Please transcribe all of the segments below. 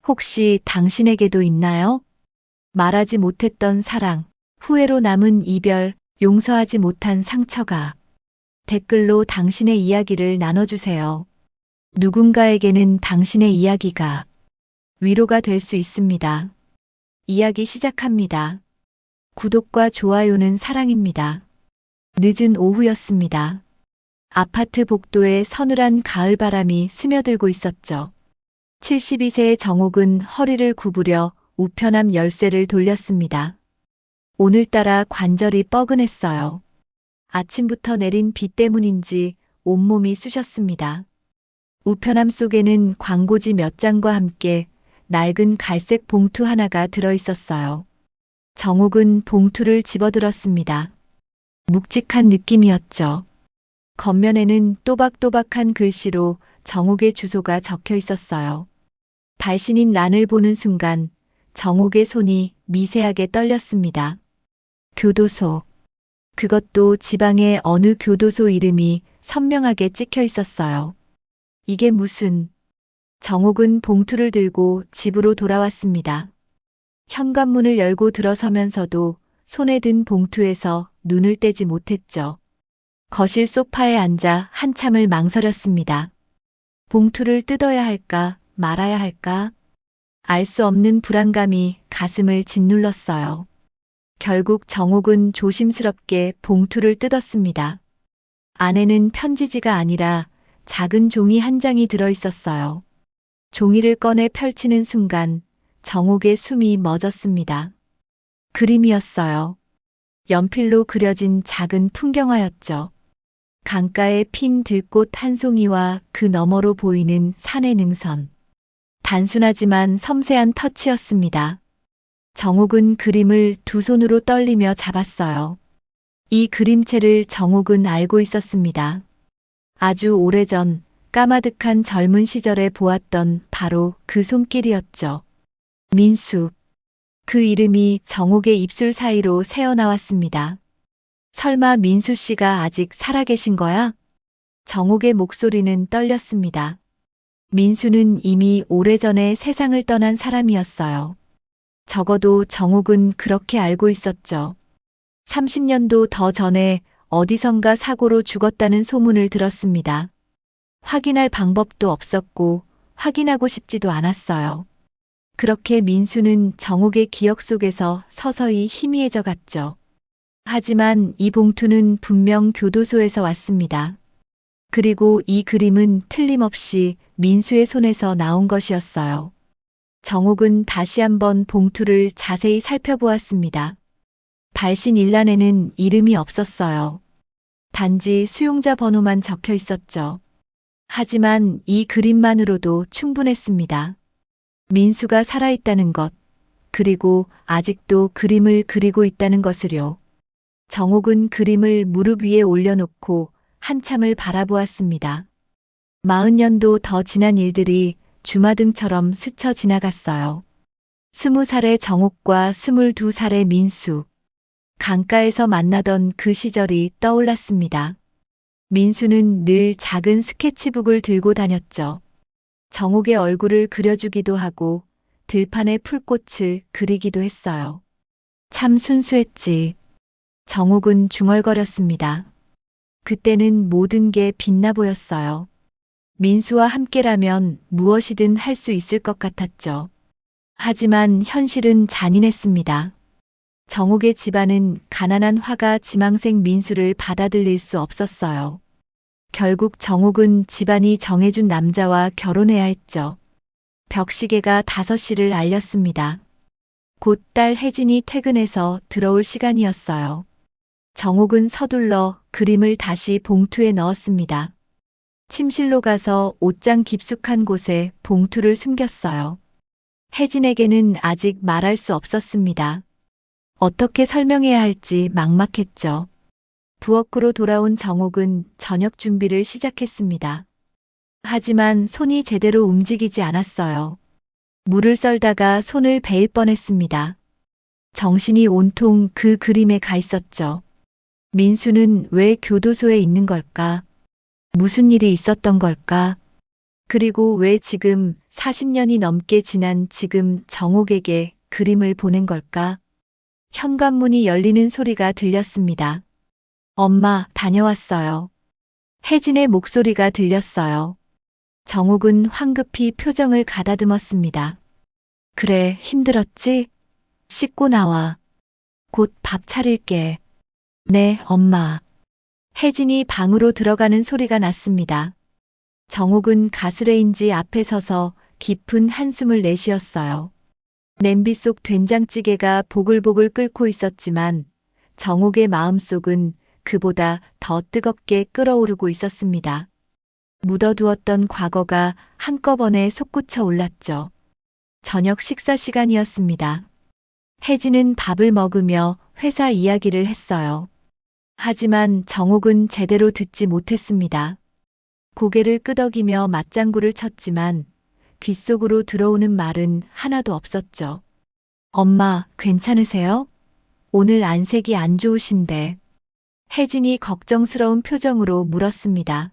혹시 당신에게도 있나요? 말하지 못했던 사랑, 후회로 남은 이별, 용서하지 못한 상처가. 댓글로 당신의 이야기를 나눠주세요. 누군가에게는 당신의 이야기가 위로가 될 수 있습니다. 이야기 시작합니다. 구독과 좋아요는 사랑입니다. 늦은 오후였습니다. 아파트 복도에 서늘한 가을바람이 스며들고 있었죠. 72세의 정옥은 허리를 구부려 우편함 열쇠를 돌렸습니다. 오늘따라 관절이 뻐근했어요. 아침부터 내린 비 때문인지 온몸이 쑤셨습니다. 우편함 속에는 광고지 몇 장과 함께 낡은 갈색 봉투 하나가 들어있었어요. 정옥은 봉투를 집어들었습니다. 묵직한 느낌이었죠. 겉면에는 또박또박한 글씨로 정옥의 주소가 적혀 있었어요. 발신인 란을 보는 순간 정옥의 손이 미세하게 떨렸습니다. 교도소. 그것도 지방의 어느 교도소 이름이 선명하게 찍혀 있었어요. 이게 무슨... 정옥은 봉투를 들고 집으로 돌아왔습니다. 현관문을 열고 들어서면서도 손에 든 봉투에서 눈을 떼지 못했죠. 거실 소파에 앉아 한참을 망설였습니다. 봉투를 뜯어야 할까 말아야 할까? 알 수 없는 불안감이 가슴을 짓눌렀어요. 결국 정옥은 조심스럽게 봉투를 뜯었습니다. 안에는 편지지가 아니라 작은 종이 한 장이 들어 있었어요. 종이를 꺼내 펼치는 순간 정옥의 숨이 멎었습니다. 그림이었어요. 연필로 그려진 작은 풍경화였죠. 강가에 핀 들꽃 한 송이와 그 너머로 보이는 산의 능선. 단순하지만 섬세한 터치였습니다. 정옥은 그림을 두 손으로 떨리며 잡았어요. 이 그림체를 정옥은 알고 있었습니다. 아주 오래전 까마득한 젊은 시절에 보았던 바로 그 손길이었죠. 민수. 그 이름이 정옥의 입술 사이로 새어나왔습니다. 설마 민수 씨가 아직 살아계신 거야? 정옥의 목소리는 떨렸습니다. 민수는 이미 오래전에 세상을 떠난 사람이었어요. 적어도 정옥은 그렇게 알고 있었죠. 30년도 더 전에 어디선가 사고로 죽었다는 소문을 들었습니다. 확인할 방법도 없었고 확인하고 싶지도 않았어요. 그렇게 민수는 정옥의 기억 속에서 서서히 희미해져 갔죠. 하지만 이 봉투는 분명 교도소에서 왔습니다. 그리고 이 그림은 틀림없이 민수의 손에서 나온 것이었어요. 정옥은 다시 한번 봉투를 자세히 살펴보았습니다. 발신 일란에는 이름이 없었어요. 단지 수용자 번호만 적혀 있었죠. 하지만 이 그림만으로도 충분했습니다. 민수가 살아있다는 것, 그리고 아직도 그림을 그리고 있다는 것을요. 정옥은 그림을 무릎 위에 올려놓고 한참을 바라보았습니다. 40년도 더 지난 일들이 주마등처럼 스쳐 지나갔어요. 20살의 정옥과 22살의 민수. 강가에서 만나던 그 시절이 떠올랐습니다. 민수는 늘 작은 스케치북을 들고 다녔죠. 정옥의 얼굴을 그려주기도 하고 들판에 풀꽃을 그리기도 했어요. 참 순수했지. 정옥은 중얼거렸습니다. 그때는 모든 게 빛나 보였어요. 민수와 함께라면 무엇이든 할 수 있을 것 같았죠. 하지만 현실은 잔인했습니다. 정옥의 집안은 가난한 화가 지망생 민수를 받아들일 수 없었어요. 결국 정옥은 집안이 정해준 남자와 결혼해야 했죠. 벽시계가 5시를 알렸습니다. 곧 딸 혜진이 퇴근해서 들어올 시간이었어요. 정옥은 서둘러 그림을 다시 봉투에 넣었습니다. 침실로 가서 옷장 깊숙한 곳에 봉투를 숨겼어요. 혜진에게는 아직 말할 수 없었습니다. 어떻게 설명해야 할지 막막했죠. 부엌으로 돌아온 정옥은 저녁 준비를 시작했습니다. 하지만 손이 제대로 움직이지 않았어요. 물을 썰다가 손을 베일 뻔했습니다. 정신이 온통 그 그림에 가 있었죠. 민수는 왜 교도소에 있는 걸까? 무슨 일이 있었던 걸까? 그리고 왜 지금 40년이 넘게 지난 지금 정옥에게 그림을 보낸 걸까? 현관문이 열리는 소리가 들렸습니다. 엄마, 다녀왔어요. 혜진의 목소리가 들렸어요. 정옥은 황급히 표정을 가다듬었습니다. 그래, 힘들었지? 씻고 나와. 곧 밥 차릴게. 네, 엄마. 혜진이 방으로 들어가는 소리가 났습니다. 정옥은 가스레인지 앞에 서서 깊은 한숨을 내쉬었어요. 냄비 속 된장찌개가 보글보글 끓고 있었지만 정옥의 마음속은 그보다 더 뜨겁게 끓어오르고 있었습니다. 묻어두었던 과거가 한꺼번에 솟구쳐 올랐죠. 저녁 식사 시간이었습니다. 혜진은 밥을 먹으며 회사 이야기를 했어요. 하지만 정옥은 제대로 듣지 못했습니다. 고개를 끄덕이며 맞장구를 쳤지만 귓속으로 들어오는 말은 하나도 없었죠. 엄마, 괜찮으세요? 오늘 안색이 안 좋으신데. 혜진이 걱정스러운 표정으로 물었습니다.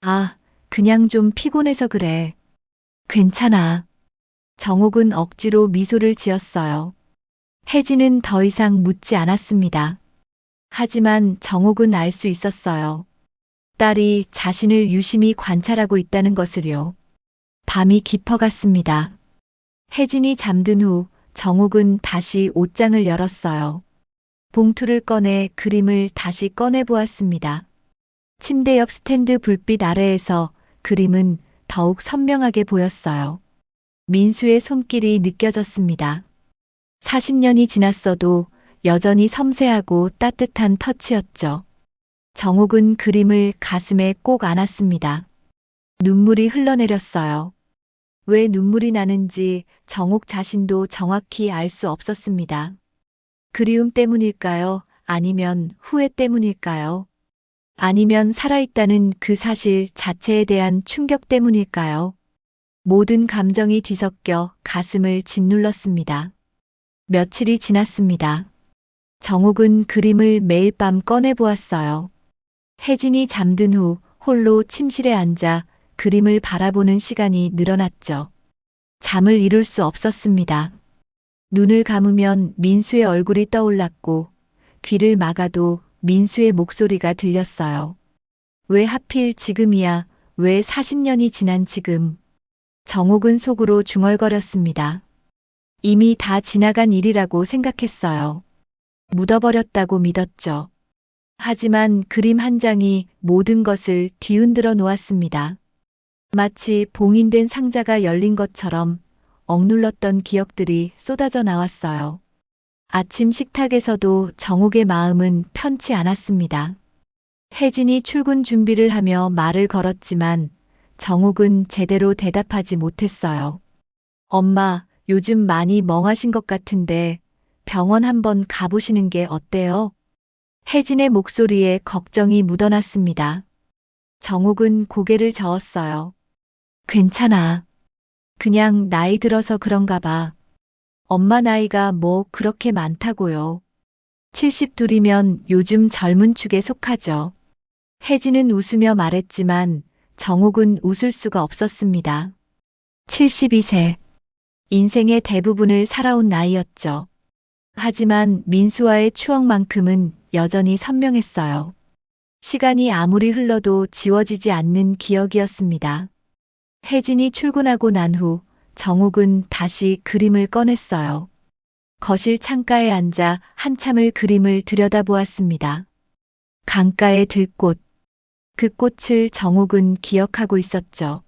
아, 그냥 좀 피곤해서 그래. 괜찮아. 정옥은 억지로 미소를 지었어요. 혜진은 더 이상 묻지 않았습니다. 하지만 정옥은 알 수 있었어요. 딸이 자신을 유심히 관찰하고 있다는 것을요. 밤이 깊어갔습니다. 혜진이 잠든 후 정옥은 다시 옷장을 열었어요. 봉투를 꺼내 그림을 다시 꺼내보았습니다. 침대 옆 스탠드 불빛 아래에서 그림은 더욱 선명하게 보였어요. 민수의 손길이 느껴졌습니다. 40년이 지났어도 여전히 섬세하고 따뜻한 터치였죠. 정옥은 그림을 가슴에 꼭 안았습니다. 눈물이 흘러내렸어요. 왜 눈물이 나는지 정옥 자신도 정확히 알 수 없었습니다. 그리움 때문일까요? 아니면 후회 때문일까요? 아니면 살아있다는 그 사실 자체에 대한 충격 때문일까요? 모든 감정이 뒤섞여 가슴을 짓눌렀습니다. 며칠이 지났습니다. 정옥은 그림을 매일 밤 꺼내보았어요. 혜진이 잠든 후 홀로 침실에 앉아 그림을 바라보는 시간이 늘어났죠. 잠을 이룰 수 없었습니다. 눈을 감으면 민수의 얼굴이 떠올랐고 귀를 막아도 민수의 목소리가 들렸어요. 왜 하필 지금이야? 왜 40년이 지난 지금? 정옥은 속으로 중얼거렸습니다. 이미 다 지나간 일이라고 생각했어요. 묻어버렸다고 믿었죠. 하지만 그림 한 장이 모든 것을 뒤흔들어 놓았습니다. 마치 봉인된 상자가 열린 것처럼 억눌렀던 기억들이 쏟아져 나왔어요. 아침 식탁에서도 정옥의 마음은 편치 않았습니다. 혜진이 출근 준비를 하며 말을 걸었지만 정옥은 제대로 대답하지 못했어요. 엄마, 요즘 많이 멍하신 것 같은데 병원 한번 가보시는 게 어때요? 혜진의 목소리에 걱정이 묻어났습니다. 정옥은 고개를 저었어요. 괜찮아. 그냥 나이 들어서 그런가 봐. 엄마 나이가 뭐 그렇게 많다고요. 72이면 요즘 젊은 축에 속하죠. 혜진은 웃으며 말했지만 정옥은 웃을 수가 없었습니다. 72세. 인생의 대부분을 살아온 나이였죠. 하지만 민수와의 추억만큼은 여전히 선명했어요. 시간이 아무리 흘러도 지워지지 않는 기억이었습니다. 혜진이 출근하고 난 후 정옥은 다시 그림을 꺼냈어요. 거실 창가에 앉아 한참을 그림을 들여다보았습니다. 강가의 들꽃. 그 꽃을 정옥은 기억하고 있었죠.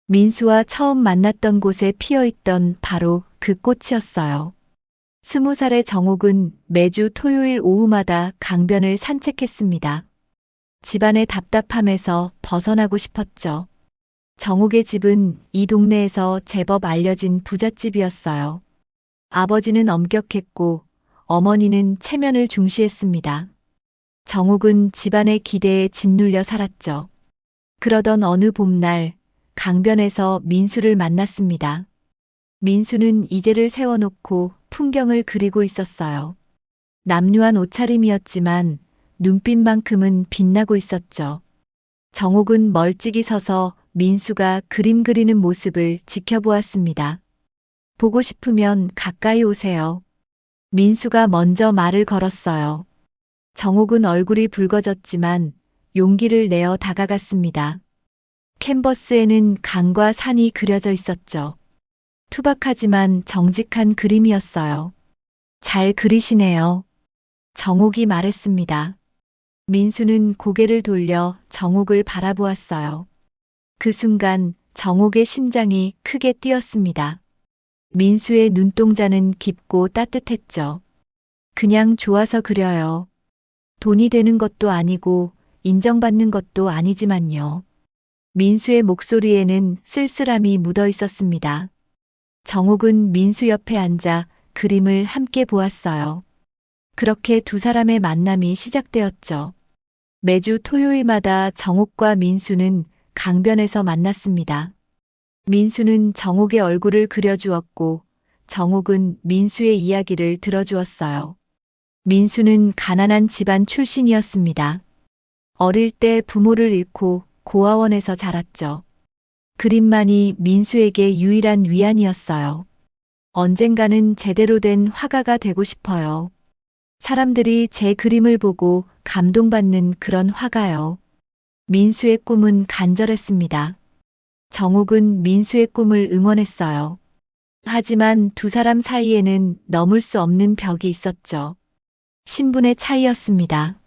민수와 처음 만났던 곳에 피어있던 바로 그 꽃이었어요. 20살의 정옥은 매주 토요일 오후마다 강변을 산책했습니다. 집안의 답답함에서 벗어나고 싶었죠. 정옥의 집은 이 동네에서 제법 알려진 부잣집이었어요. 아버지는 엄격했고 어머니는 체면을 중시했습니다. 정옥은 집안의 기대에 짓눌려 살았죠. 그러던 어느 봄날 강변에서 민수를 만났습니다. 민수는 이제를 세워놓고 풍경을 그리고 있었어요. 남루한 옷차림이었지만 눈빛만큼은 빛나고 있었죠. 정옥은 멀찍이 서서 민수가 그림 그리는 모습을 지켜보았습니다. 보고 싶으면 가까이 오세요. 민수가 먼저 말을 걸었어요. 정옥은 얼굴이 붉어졌지만 용기를 내어 다가갔습니다. 캔버스에는 강과 산이 그려져 있었죠. 투박하지만 정직한 그림이었어요. 잘 그리시네요. 정옥이 말했습니다. 민수는 고개를 돌려 정옥을 바라보았어요. 그 순간 정옥의 심장이 크게 뛰었습니다. 민수의 눈동자는 깊고 따뜻했죠. 그냥 좋아서 그려요. 돈이 되는 것도 아니고 인정받는 것도 아니지만요. 민수의 목소리에는 쓸쓸함이 묻어 있었습니다. 정옥은 민수 옆에 앉아 그림을 함께 보았어요. 그렇게 두 사람의 만남이 시작되었죠. 매주 토요일마다 정옥과 민수는 강변에서 만났습니다. 민수는 정옥의 얼굴을 그려주었고 정옥은 민수의 이야기를 들어주었어요. 민수는 가난한 집안 출신이었습니다. 어릴 때 부모를 잃고 고아원에서 자랐죠. 그림만이 민수에게 유일한 위안이었어요. 언젠가는 제대로 된 화가가 되고 싶어요. 사람들이 제 그림을 보고 감동받는 그런 화가요. 민수의 꿈은 간절했습니다. 정옥은 민수의 꿈을 응원했어요. 하지만 두 사람 사이에는 넘을 수 없는 벽이 있었죠. 신분의 차이였습니다.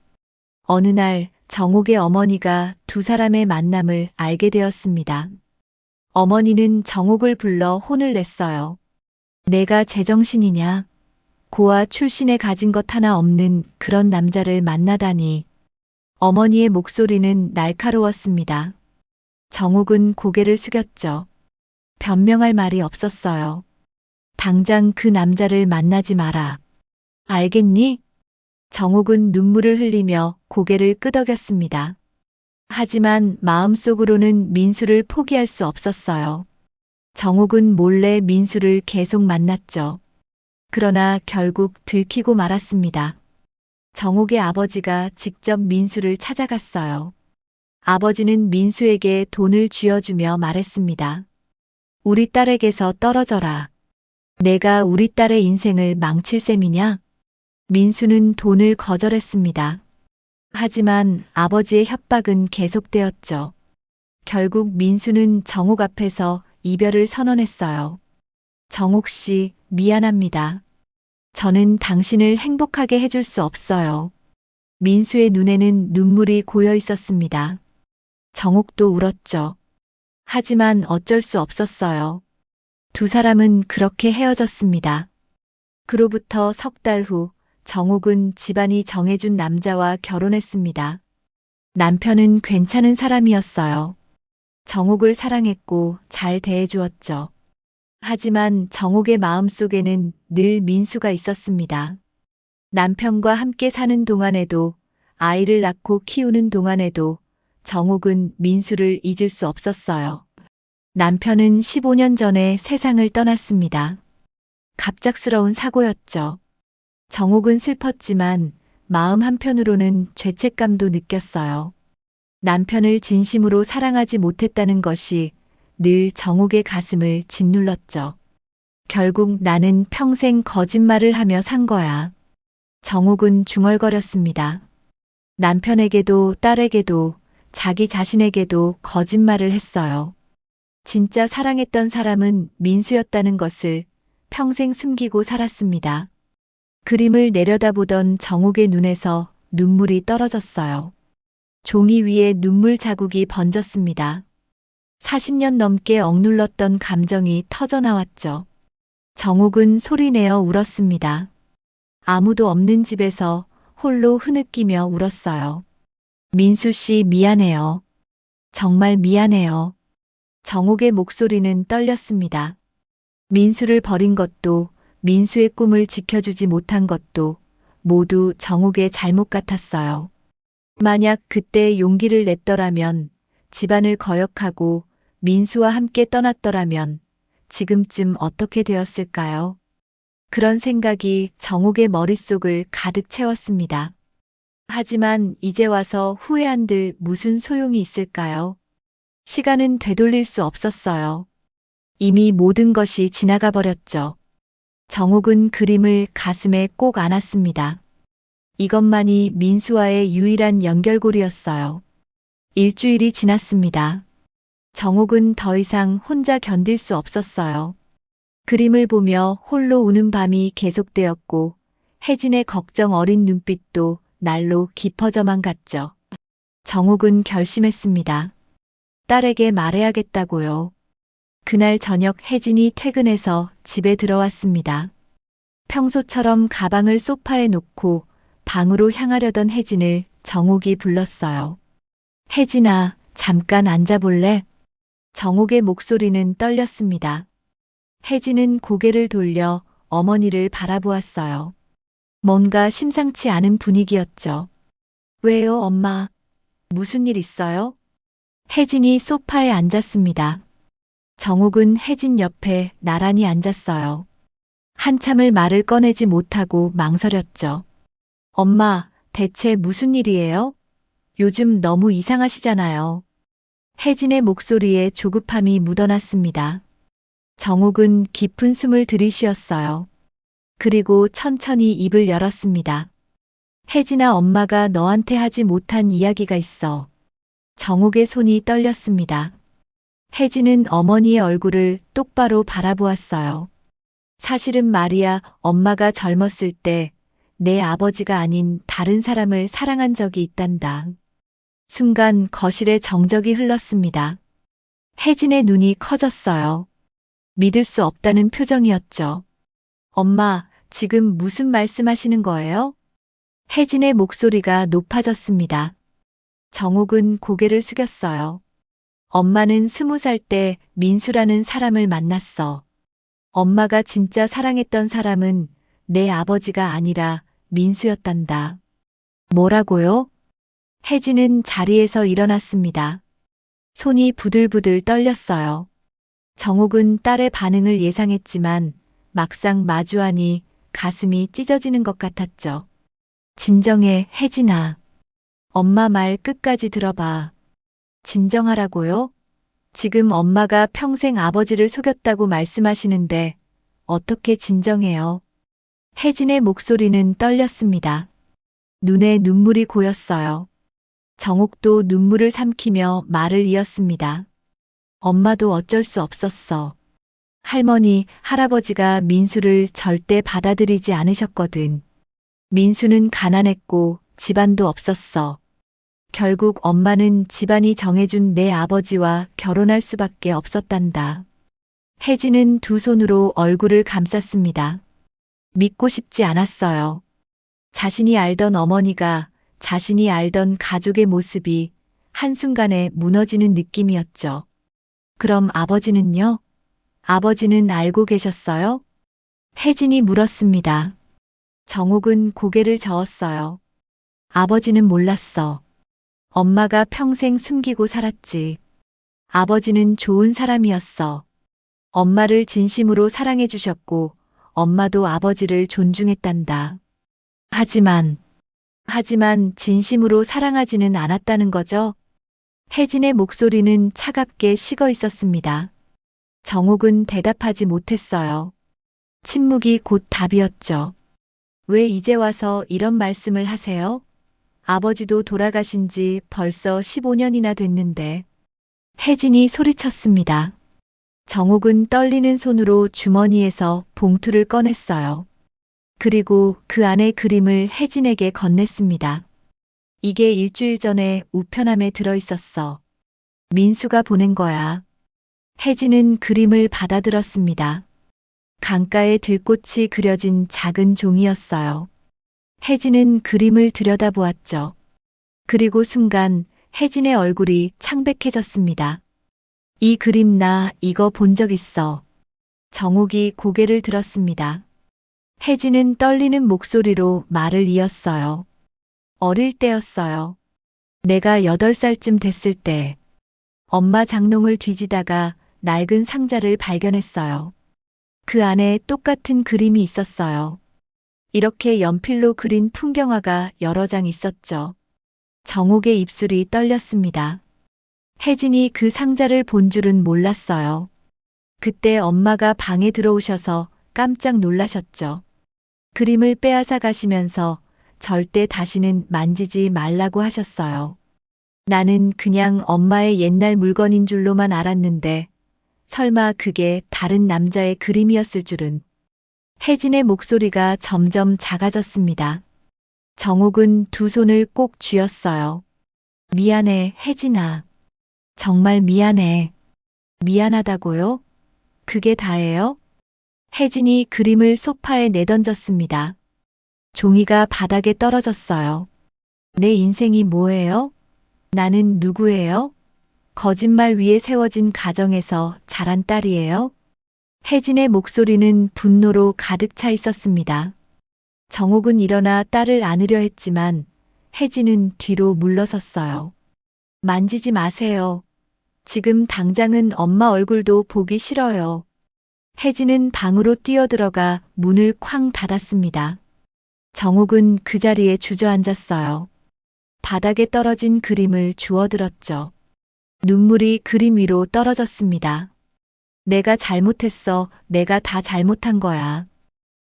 어느 날 정옥의 어머니가 두 사람의 만남을 알게 되었습니다. 어머니는 정옥을 불러 혼을 냈어요. 내가 제정신이냐? 고아 출신에 가진 것 하나 없는 그런 남자를 만나다니. 어머니의 목소리는 날카로웠습니다. 정옥은 고개를 숙였죠. 변명할 말이 없었어요. 당장 그 남자를 만나지 마라. 알겠니? 정옥은 눈물을 흘리며 고개를 끄덕였습니다. 하지만 마음속으로는 민수를 포기할 수 없었어요. 정옥은 몰래 민수를 계속 만났죠. 그러나 결국 들키고 말았습니다. 정옥의 아버지가 직접 민수를 찾아갔어요. 아버지는 민수에게 돈을 쥐어주며 말했습니다. 우리 딸에게서 떨어져라. 내가 우리 딸의 인생을 망칠 셈이냐? 민수는 돈을 거절했습니다. 하지만 아버지의 협박은 계속되었죠. 결국 민수는 정옥 앞에서 이별을 선언했어요. 정옥 씨, 미안합니다. 저는 당신을 행복하게 해줄 수 없어요. 민수의 눈에는 눈물이 고여 있었습니다. 정옥도 울었죠. 하지만 어쩔 수 없었어요. 두 사람은 그렇게 헤어졌습니다. 그로부터 석 달 후 정옥은 집안이 정해준 남자와 결혼했습니다. 남편은 괜찮은 사람이었어요. 정옥을 사랑했고 잘 대해주었죠. 하지만 정옥의 마음속에는 늘 민수가 있었습니다. 남편과 함께 사는 동안에도 아이를 낳고 키우는 동안에도 정옥은 민수를 잊을 수 없었어요. 남편은 15년 전에 세상을 떠났습니다. 갑작스러운 사고였죠. 정옥은 슬펐지만 마음 한편으로는 죄책감도 느꼈어요. 남편을 진심으로 사랑하지 못했다는 것이 늘 정옥의 가슴을 짓눌렀죠. 결국 나는 평생 거짓말을 하며 산 거야. 정옥은 중얼거렸습니다. 남편에게도 딸에게도 자기 자신에게도 거짓말을 했어요. 진짜 사랑했던 사람은 민수였다는 것을 평생 숨기고 살았습니다. 그림을 내려다보던 정옥의 눈에서 눈물이 떨어졌어요. 종이 위에 눈물 자국이 번졌습니다. 40년 넘게 억눌렀던 감정이 터져나왔죠. 정옥은 소리내어 울었습니다. 아무도 없는 집에서 홀로 흐느끼며 울었어요. 민수 씨 미안해요. 정말 미안해요. 정옥의 목소리는 떨렸습니다. 민수를 버린 것도 민수의 꿈을 지켜주지 못한 것도 모두 정옥의 잘못 같았어요. 만약 그때 용기를 냈더라면, 집안을 거역하고 민수와 함께 떠났더라면 지금쯤 어떻게 되었을까요? 그런 생각이 정옥의 머릿속을 가득 채웠습니다. 하지만 이제 와서 후회한들 무슨 소용이 있을까요? 시간은 되돌릴 수 없었어요. 이미 모든 것이 지나가 버렸죠. 정옥은 그림을 가슴에 꼭 안았습니다. 이것만이 민수와의 유일한 연결고리였어요. 일주일이 지났습니다. 정옥은 더 이상 혼자 견딜 수 없었어요. 그림을 보며 홀로 우는 밤이 계속되었고 혜진의 걱정 어린 눈빛도 날로 깊어져만 갔죠. 정옥은 결심했습니다. 딸에게 말해야겠다고요. 그날 저녁 혜진이 퇴근해서 집에 들어왔습니다. 평소처럼 가방을 소파에 놓고 방으로 향하려던 혜진을 정옥이 불렀어요. 혜진아, 잠깐 앉아볼래? 정옥의 목소리는 떨렸습니다. 혜진은 고개를 돌려 어머니를 바라보았어요. 뭔가 심상치 않은 분위기였죠. 왜요, 엄마? 무슨 일 있어요? 혜진이 소파에 앉았습니다. 정옥은 혜진 옆에 나란히 앉았어요. 한참을 말을 꺼내지 못하고 망설였죠. 엄마, 대체 무슨 일이에요? 요즘 너무 이상하시잖아요. 혜진의 목소리에 조급함이 묻어났습니다. 정옥은 깊은 숨을 들이쉬었어요. 그리고 천천히 입을 열었습니다. 혜진아, 엄마가 너한테 하지 못한 이야기가 있어. 정옥의 손이 떨렸습니다. 혜진은 어머니의 얼굴을 똑바로 바라보았어요. 사실은 말이야, 엄마가 젊었을 때 내 아버지가 아닌 다른 사람을 사랑한 적이 있단다. 순간 거실에 정적이 흘렀습니다. 혜진의 눈이 커졌어요. 믿을 수 없다는 표정이었죠. 엄마, 지금 무슨 말씀하시는 거예요? 혜진의 목소리가 높아졌습니다. 정옥은 고개를 숙였어요. 엄마는 20살 때 민수라는 사람을 만났어. 엄마가 진짜 사랑했던 사람은 내 아버지가 아니라 민수였단다. 뭐라고요? 혜진은 자리에서 일어났습니다. 손이 부들부들 떨렸어요. 정옥은 딸의 반응을 예상했지만 막상 마주하니 가슴이 찢어지는 것 같았죠. 진정해, 혜진아. 엄마 말 끝까지 들어봐. 진정하라고요? 지금 엄마가 평생 아버지를 속였다고 말씀하시는데 어떻게 진정해요? 혜진의 목소리는 떨렸습니다. 눈에 눈물이 고였어요. 정옥도 눈물을 삼키며 말을 이었습니다. 엄마도 어쩔 수 없었어. 할머니, 할아버지가 민수를 절대 받아들이지 않으셨거든. 민수는 가난했고 집안도 없었어. 결국 엄마는 집안이 정해준 내 아버지와 결혼할 수밖에 없었단다. 혜진은 두 손으로 얼굴을 감쌌습니다. 믿고 싶지 않았어요. 자신이 알던 어머니가 자신이 알던 가족의 모습이 한순간에 무너지는 느낌이었죠. 그럼 아버지는요? 아버지는 알고 계셨어요? 혜진이 물었습니다. 정옥은 고개를 저었어요. 아버지는 몰랐어. 엄마가 평생 숨기고 살았지. 아버지는 좋은 사람이었어. 엄마를 진심으로 사랑해 주셨고, 엄마도 아버지를 존중했단다. 하지만 진심으로 사랑하지는 않았다는 거죠? 혜진의 목소리는 차갑게 식어 있었습니다. 정옥은 대답하지 못했어요. 침묵이 곧 답이었죠. 왜 이제 와서 이런 말씀을 하세요? 아버지도 돌아가신 지 벌써 15년이나 됐는데. 혜진이 소리쳤습니다. 정옥은 떨리는 손으로 주머니에서 봉투를 꺼냈어요. 그리고 그 안에 그림을 혜진에게 건넸습니다. 이게 일주일 전에 우편함에 들어있었어. 민수가 보낸 거야. 혜진은 그림을 받아들었습니다. 강가에 들꽃이 그려진 작은 종이였어요. 혜진은 그림을 들여다보았죠. 그리고 순간 혜진의 얼굴이 창백해졌습니다. 이 그림 나 이거 본 적 있어. 정옥이 고개를 들었습니다. 혜진은 떨리는 목소리로 말을 이었어요. 어릴 때였어요. 내가 8살쯤 됐을 때 엄마 장롱을 뒤지다가 낡은 상자를 발견했어요. 그 안에 똑같은 그림이 있었어요. 이렇게 연필로 그린 풍경화가 여러 장 있었죠. 정옥의 입술이 떨렸습니다. 혜진이 그 상자를 본 줄은 몰랐어요. 그때 엄마가 방에 들어오셔서 깜짝 놀라셨죠. 그림을 빼앗아 가시면서 절대 다시는 만지지 말라고 하셨어요. 나는 그냥 엄마의 옛날 물건인 줄로만 알았는데 설마 그게 다른 남자의 그림이었을 줄은. 혜진의 목소리가 점점 작아졌습니다. 정옥은 두 손을 꼭 쥐었어요. 미안해, 혜진아. 정말 미안해. 미안하다고요? 그게 다예요? 혜진이 그림을 소파에 내던졌습니다. 종이가 바닥에 떨어졌어요. 내 인생이 뭐예요? 나는 누구예요? 거짓말 위에 세워진 가정에서 자란 딸이에요? 혜진의 목소리는 분노로 가득 차 있었습니다. 정옥은 일어나 딸을 안으려 했지만 혜진은 뒤로 물러섰어요. 만지지 마세요. 지금 당장은 엄마 얼굴도 보기 싫어요. 혜진은 방으로 뛰어들어가 문을 쾅 닫았습니다. 정옥은 그 자리에 주저앉았어요. 바닥에 떨어진 그림을 주워들었죠. 눈물이 그림 위로 떨어졌습니다. 내가 잘못했어. 내가 다 잘못한 거야.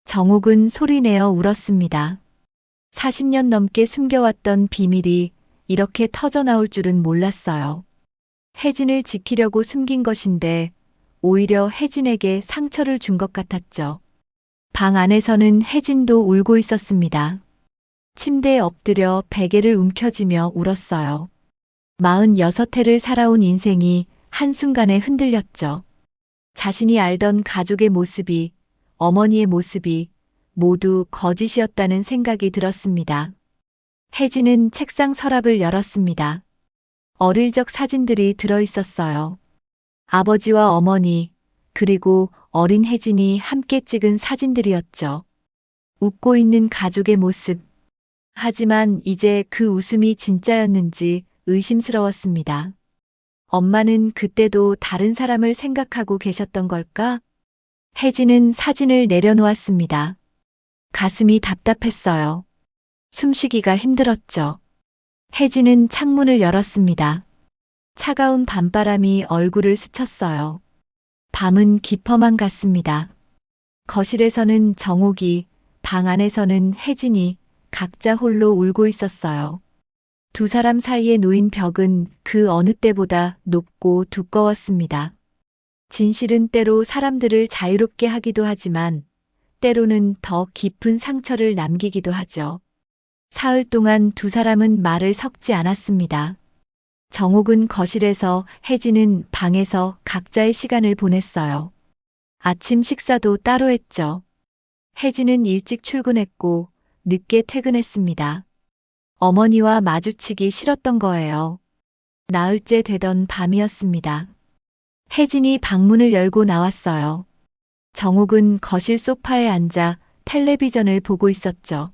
정옥은 소리내어 울었습니다. 40년 넘게 숨겨왔던 비밀이 이렇게 터져나올 줄은 몰랐어요. 혜진을 지키려고 숨긴 것인데 오히려 혜진에게 상처를 준 것 같았죠. 방 안에서는 혜진도 울고 있었습니다. 침대에 엎드려 베개를 움켜쥐며 울었어요. 46해를 살아온 인생이 한순간에 흔들렸죠. 자신이 알던 가족의 모습이, 어머니의 모습이 모두 거짓이었다는 생각이 들었습니다. 혜진은 책상 서랍을 열었습니다. 어릴 적 사진들이 들어 있었어요. 아버지와 어머니, 그리고 어린 혜진이 함께 찍은 사진들이었죠. 웃고 있는 가족의 모습. 하지만 이제 그 웃음이 진짜였는지 의심스러웠습니다. 엄마는 그때도 다른 사람을 생각하고 계셨던 걸까? 혜진은 사진을 내려놓았습니다. 가슴이 답답했어요. 숨쉬기가 힘들었죠. 혜진은 창문을 열었습니다. 차가운 밤바람이 얼굴을 스쳤어요. 밤은 깊어만 갔습니다. 거실에서는 정옥이, 방 안에서는 혜진이 각자 홀로 울고 있었어요. 두 사람 사이에 놓인 벽은 그 어느 때보다 높고 두꺼웠습니다. 진실은 때로 사람들을 자유롭게 하기도 하지만 때로는 더 깊은 상처를 남기기도 하죠. 사흘 동안 두 사람은 말을 섞지 않았습니다. 정옥은 거실에서, 혜진은 방에서 각자의 시간을 보냈어요. 아침 식사도 따로 했죠. 혜진은 일찍 출근했고 늦게 퇴근했습니다. 어머니와 마주치기 싫었던 거예요. 나흘째 되던 밤이었습니다. 혜진이 방문을 열고 나왔어요. 정옥은 거실 소파에 앉아 텔레비전을 보고 있었죠.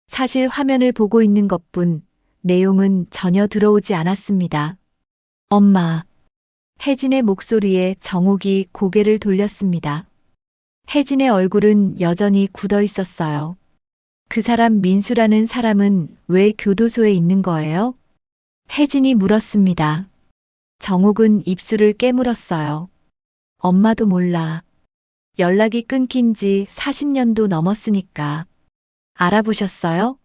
사실 화면을 보고 있는 것뿐 내용은 전혀 들어오지 않았습니다. 엄마. 혜진의 목소리에 정옥이 고개를 돌렸습니다. 혜진의 얼굴은 여전히 굳어 있었어요. 그 사람 민수라는 사람은 왜 교도소에 있는 거예요? 혜진이 물었습니다. 정옥은 입술을 깨물었어요. 엄마도 몰라. 연락이 끊긴 지 40년도 넘었으니까. 알아보셨어요?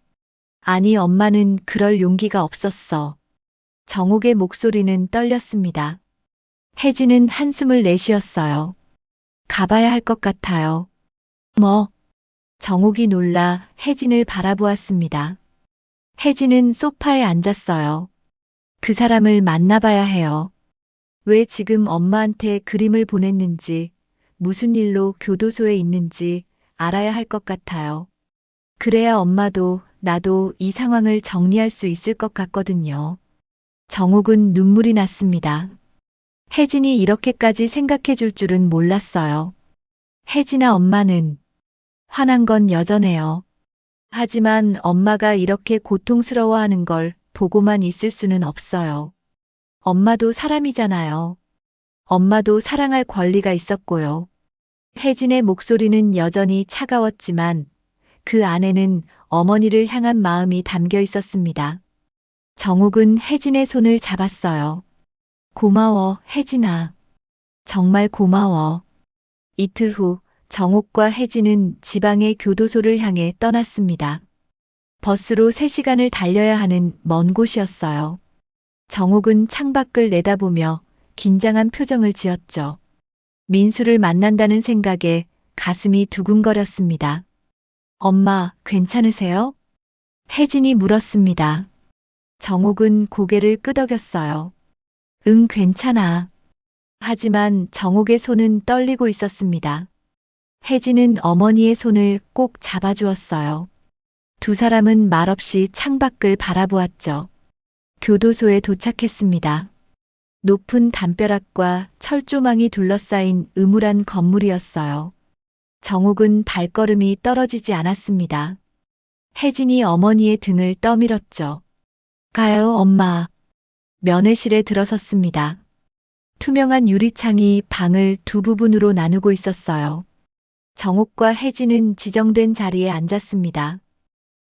아니, 엄마는 그럴 용기가 없었어. 정옥의 목소리는 떨렸습니다. 혜진은 한숨을 내쉬었어요. 가봐야 할 것 같아요. 뭐? 정옥이 놀라 혜진을 바라보았습니다. 혜진은 소파에 앉았어요. 그 사람을 만나봐야 해요. 왜 지금 엄마한테 그림을 보냈는지, 무슨 일로 교도소에 있는지 알아야 할 것 같아요. 그래야 엄마도 나도 이 상황을 정리할 수 있을 것 같거든요. 정옥은 눈물이 났습니다. 혜진이 이렇게까지 생각해 줄 줄은 몰랐어요. 혜진아, 엄마는 화난 건 여전해요. 하지만 엄마가 이렇게 고통스러워하는 걸 보고만 있을 수는 없어요. 엄마도 사람이잖아요. 엄마도 사랑할 권리가 있었고요. 혜진의 목소리는 여전히 차가웠지만 그 안에는 어머니를 향한 마음이 담겨 있었습니다. 정옥은 혜진의 손을 잡았어요. 고마워, 혜진아. 정말 고마워. 이틀 후 정옥과 혜진은 지방의 교도소를 향해 떠났습니다. 버스로 3시간을 달려야 하는 먼 곳이었어요. 정옥은 창밖을 내다보며 긴장한 표정을 지었죠. 민수를 만난다는 생각에 가슴이 두근거렸습니다. 엄마, 괜찮으세요? 혜진이 물었습니다. 정옥은 고개를 끄덕였어요. 응, 괜찮아. 하지만 정옥의 손은 떨리고 있었습니다. 혜진은 어머니의 손을 꼭 잡아주었어요. 두 사람은 말없이 창밖을 바라보았죠. 교도소에 도착했습니다. 높은 담벼락과 철조망이 둘러싸인 음울한 건물이었어요. 정옥은 발걸음이 떨어지지 않았습니다. 혜진이 어머니의 등을 떠밀었죠. 가요, 엄마. 면회실에 들어섰습니다. 투명한 유리창이 방을 두 부분으로 나누고 있었어요. 정옥과 혜진은 지정된 자리에 앉았습니다.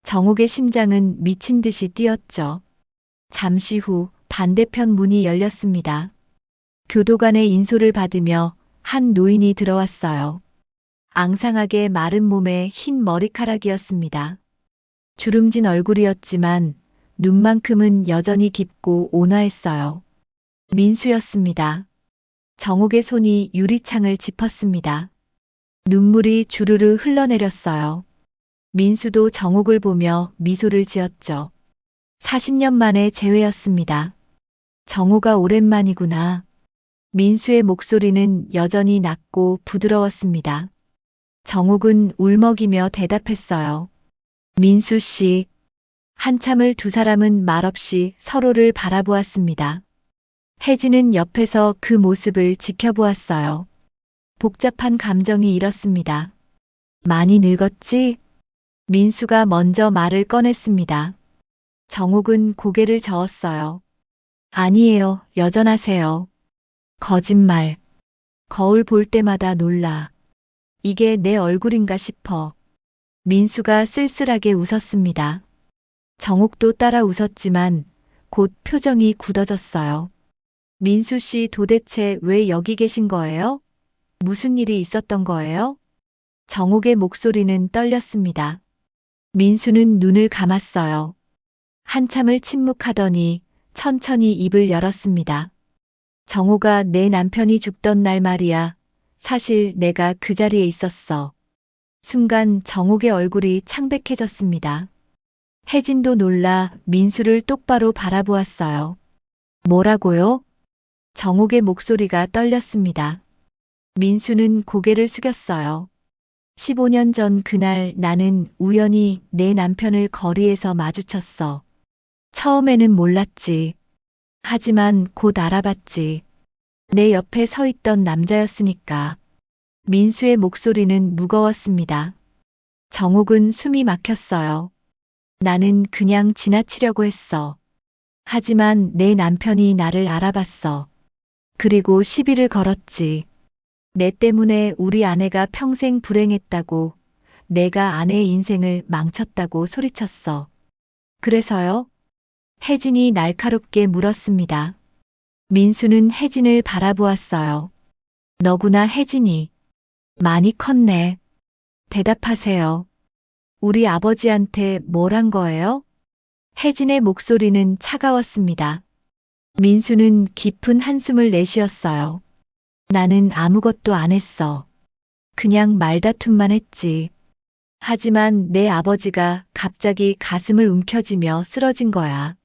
정옥의 심장은 미친 듯이 뛰었죠. 잠시 후 반대편 문이 열렸습니다. 교도관의 인솔을 받으며 한 노인이 들어왔어요. 앙상하게 마른 몸에 흰 머리카락이었습니다. 주름진 얼굴이었지만 눈만큼은 여전히 깊고 온화했어요. 민수였습니다. 정옥의 손이 유리창을 짚었습니다. 눈물이 주르르 흘러내렸어요. 민수도 정옥을 보며 미소를 지었죠. 40년 만에 재회였습니다. 정옥아, 오랜만이구나. 민수의 목소리는 여전히 낮고 부드러웠습니다. 정옥은 울먹이며 대답했어요. 민수 씨. 한참을 두 사람은 말없이 서로를 바라보았습니다. 혜진은 옆에서 그 모습을 지켜보았어요. 복잡한 감정이 일었습니다. 많이 늙었지? 민수가 먼저 말을 꺼냈습니다. 정옥은 고개를 저었어요. 아니에요, 여전하세요. 거짓말. 거울 볼 때마다 놀라. 이게 내 얼굴인가 싶어. 민수가 쓸쓸하게 웃었습니다. 정옥도 따라 웃었지만 곧 표정이 굳어졌어요. 민수 씨, 도대체 왜 여기 계신 거예요? 무슨 일이 있었던 거예요? 정옥의 목소리는 떨렸습니다. 민수는 눈을 감았어요. 한참을 침묵하더니 천천히 입을 열었습니다. 정옥아, 내 남편이 죽던 날 말이야. 사실 내가 그 자리에 있었어. 순간 정옥의 얼굴이 창백해졌습니다. 혜진도 놀라 민수를 똑바로 바라보았어요. 뭐라고요? 정옥의 목소리가 떨렸습니다. 민수는 고개를 숙였어요. 15년 전 그날 나는 우연히 내 남편을 거리에서 마주쳤어. 처음에는 몰랐지. 하지만 곧 알아봤지. 내 옆에 서 있던 남자였으니까. 민수의 목소리는 무거웠습니다. 정옥은 숨이 막혔어요. 나는 그냥 지나치려고 했어. 하지만 내 남편이 나를 알아봤어. 그리고 시비를 걸었지. 내 때문에 우리 아내가 평생 불행했다고, 내가 아내의 인생을 망쳤다고 소리쳤어. 그래서요? 혜진이 날카롭게 물었습니다. 민수는 혜진을 바라보았어요. 너구나, 혜진이. 많이 컸네. 대답하세요. 우리 아버지한테 뭘 한 거예요? 혜진의 목소리는 차가웠습니다. 민수는 깊은 한숨을 내쉬었어요. 나는 아무것도 안 했어. 그냥 말다툼만 했지. 하지만 내 아버지가 갑자기 가슴을 움켜쥐며 쓰러진 거야.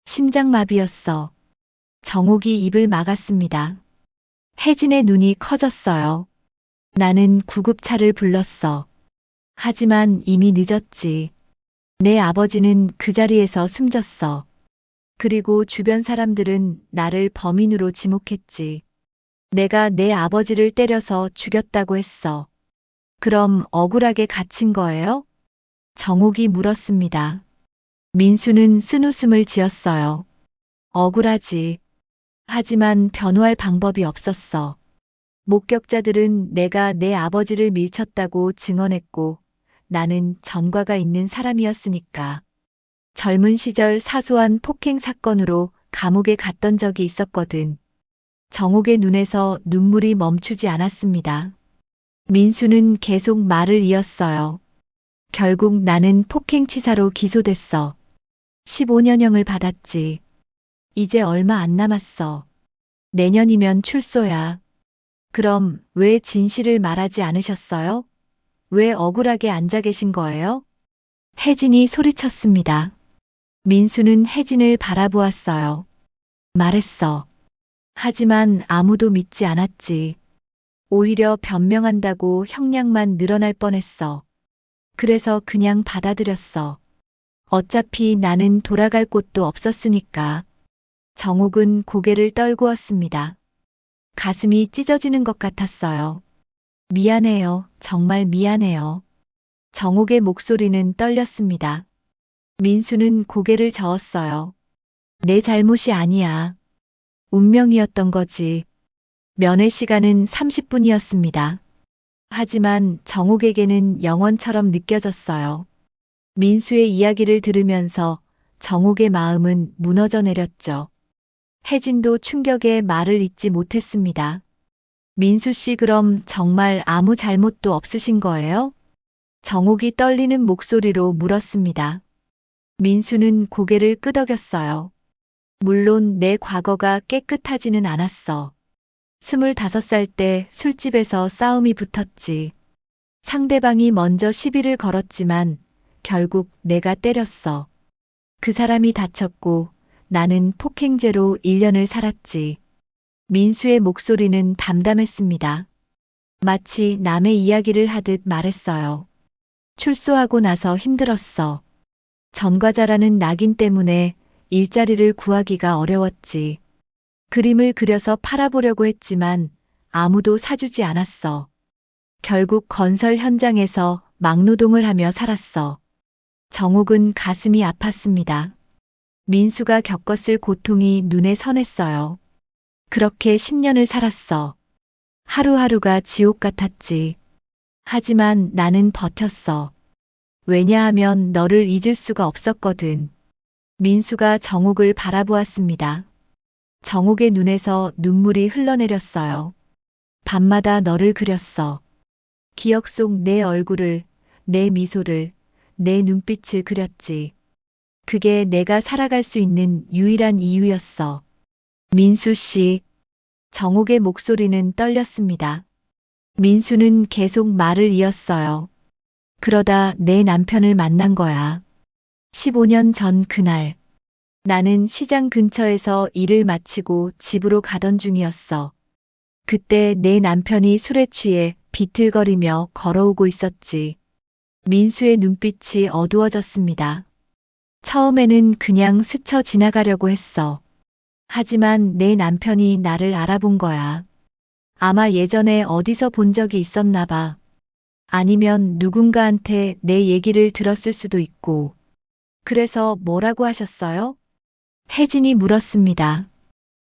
심장마비였어. 정옥이 입을 막았습니다. 혜진의 눈이 커졌어요. 나는 구급차를 불렀어. 하지만 이미 늦었지. 내 아버지는 그 자리에서 숨졌어. 그리고 주변 사람들은 나를 범인으로 지목했지. 내가 내 아버지를 때려서 죽였다고 했어. 그럼 억울하게 갇힌 거예요? 정옥이 물었습니다. 민수는 쓴웃음을 지었어요. 억울하지. 하지만 변호할 방법이 없었어. 목격자들은 내가 내 아버지를 밀쳤다고 증언했고 나는 전과가 있는 사람이었으니까. 젊은 시절 사소한 폭행 사건으로 감옥에 갔던 적이 있었거든. 정옥의 눈에서 눈물이 멈추지 않았습니다. 민수는 계속 말을 이었어요. 결국 나는 폭행치사로 기소됐어. 15년형을 받았지. 이제 얼마 안 남았어. 내년이면 출소야. 그럼 왜 진실을 말하지 않으셨어요? 왜 억울하게 앉아 계신 거예요? 혜진이 소리쳤습니다. 민수는 혜진을 바라보았어요. 말했어. 하지만 아무도 믿지 않았지. 오히려 변명한다고 형량만 늘어날 뻔했어. 그래서 그냥 받아들였어. 어차피 나는 돌아갈 곳도 없었으니까. 정옥은 고개를 떨구었습니다. 가슴이 찢어지는 것 같았어요. 미안해요. 정말 미안해요. 정옥의 목소리는 떨렸습니다. 민수는 고개를 저었어요. 내 잘못이 아니야. 운명이었던 거지. 면회 시간은 30분이었습니다. 하지만 정옥에게는 영원처럼 느껴졌어요. 민수의 이야기를 들으면서 정옥의 마음은 무너져 내렸죠. 혜진도 충격에 말을 잇지 못했습니다. 민수 씨 그럼 정말 아무 잘못도 없으신 거예요? 정옥이 떨리는 목소리로 물었습니다. 민수는 고개를 끄덕였어요. 물론 내 과거가 깨끗하지는 않았어. 25살 때 술집에서 싸움이 붙었지. 상대방이 먼저 시비를 걸었지만 결국 내가 때렸어. 그 사람이 다쳤고 나는 폭행죄로 1년을 살았지. 민수의 목소리는 담담했습니다. 마치 남의 이야기를 하듯 말했어요. 출소하고 나서 힘들었어. 전과자라는 낙인 때문에 일자리를 구하기가 어려웠지. 그림을 그려서 팔아보려고 했지만 아무도 사주지 않았어. 결국 건설 현장에서 막노동을 하며 살았어. 정옥은 가슴이 아팠습니다. 민수가 겪었을 고통이 눈에 선했어요. 그렇게 10년을 살았어. 하루하루가 지옥 같았지. 하지만 나는 버텼어. 왜냐하면 너를 잊을 수가 없었거든. 민수가 정옥을 바라보았습니다. 정옥의 눈에서 눈물이 흘러내렸어요. 밤마다 너를 그렸어. 기억 속 내 얼굴을, 내 미소를, 내 눈빛을 그렸지. 그게 내가 살아갈 수 있는 유일한 이유였어. 민수 씨. 정옥의 목소리는 떨렸습니다. 민수는 계속 말을 이었어요. 그러다 내 남편을 만난 거야. 15년 전 그날. 나는 시장 근처에서 일을 마치고 집으로 가던 중이었어. 그때 내 남편이 술에 취해 비틀거리며 걸어오고 있었지. 민수의 눈빛이 어두워졌습니다. 처음에는 그냥 스쳐 지나가려고 했어. 하지만 내 남편이 나를 알아본 거야. 아마 예전에 어디서 본 적이 있었나 봐. 아니면 누군가한테 내 얘기를 들었을 수도 있고. 그래서 뭐라고 하셨어요? 혜진이 물었습니다.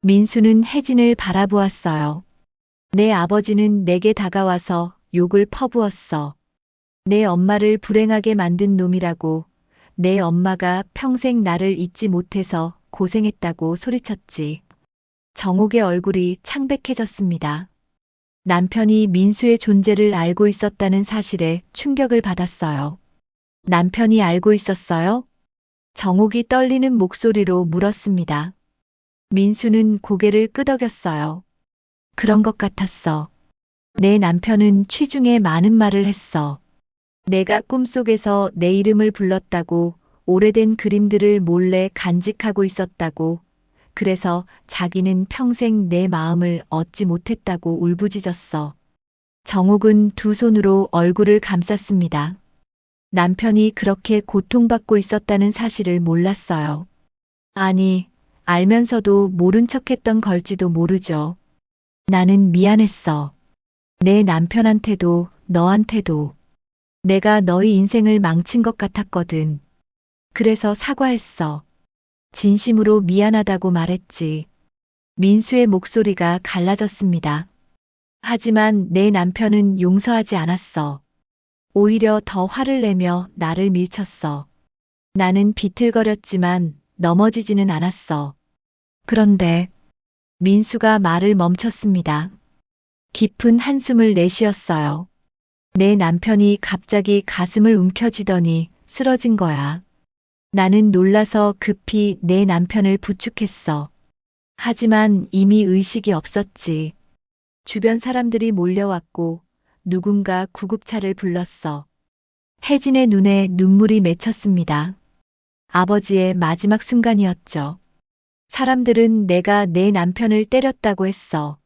민수는 혜진을 바라보았어요. 내 아버지는 내게 다가와서 욕을 퍼부었어. 내 엄마를 불행하게 만든 놈이라고. 내 엄마가 평생 나를 잊지 못해서 고생했다고 소리쳤지. 정옥의 얼굴이 창백해졌습니다. 남편이 민수의 존재를 알고 있었다는 사실에 충격을 받았어요. 남편이 알고 있었어요? 정옥이 떨리는 목소리로 물었습니다. 민수는 고개를 끄덕였어요. 그런 것 같았어. 내 남편은 취중에 많은 말을 했어. 내가 꿈속에서 내 이름을 불렀다고, 오래된 그림들을 몰래 간직하고 있었다고, 그래서 자기는 평생 내 마음을 얻지 못했다고 울부짖었어. 정옥은 두 손으로 얼굴을 감쌌습니다. 남편이 그렇게 고통받고 있었다는 사실을 몰랐어요. 아니, 알면서도 모른 척했던 걸지도 모르죠. 나는 미안했어. 내 남편한테도 너한테도. 내가 너희 인생을 망친 것 같았거든. 그래서 사과했어. 진심으로 미안하다고 말했지. 민수의 목소리가 갈라졌습니다. 하지만 내 남편은 용서하지 않았어. 오히려 더 화를 내며 나를 밀쳤어. 나는 비틀거렸지만 넘어지지는 않았어. 그런데 민수가 말을 멈췄습니다. 깊은 한숨을 내쉬었어요. 내 남편이 갑자기 가슴을 움켜쥐더니 쓰러진 거야. 나는 놀라서 급히 내 남편을 부축했어. 하지만 이미 의식이 없었지. 주변 사람들이 몰려왔고 누군가 구급차를 불렀어. 혜진의 눈에 눈물이 맺혔습니다. 아버지의 마지막 순간이었죠. 사람들은 내가 내 남편을 때렸다고 했어.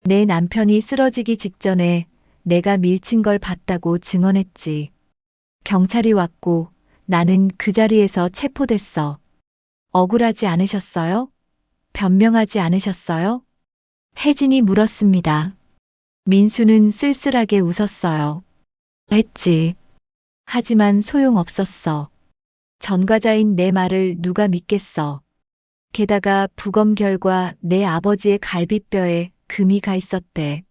내 남편이 쓰러지기 직전에 내가 밀친 걸 봤다고 증언했지. 경찰이 왔고 나는 그 자리에서 체포됐어. 억울하지 않으셨어요? 변명하지 않으셨어요? 혜진이 물었습니다. 민수는 쓸쓸하게 웃었어요. 했지. 하지만 소용없었어. 전과자인 내 말을 누가 믿겠어. 게다가 부검 결과 내 아버지의 갈비뼈에 금이 가 있었대.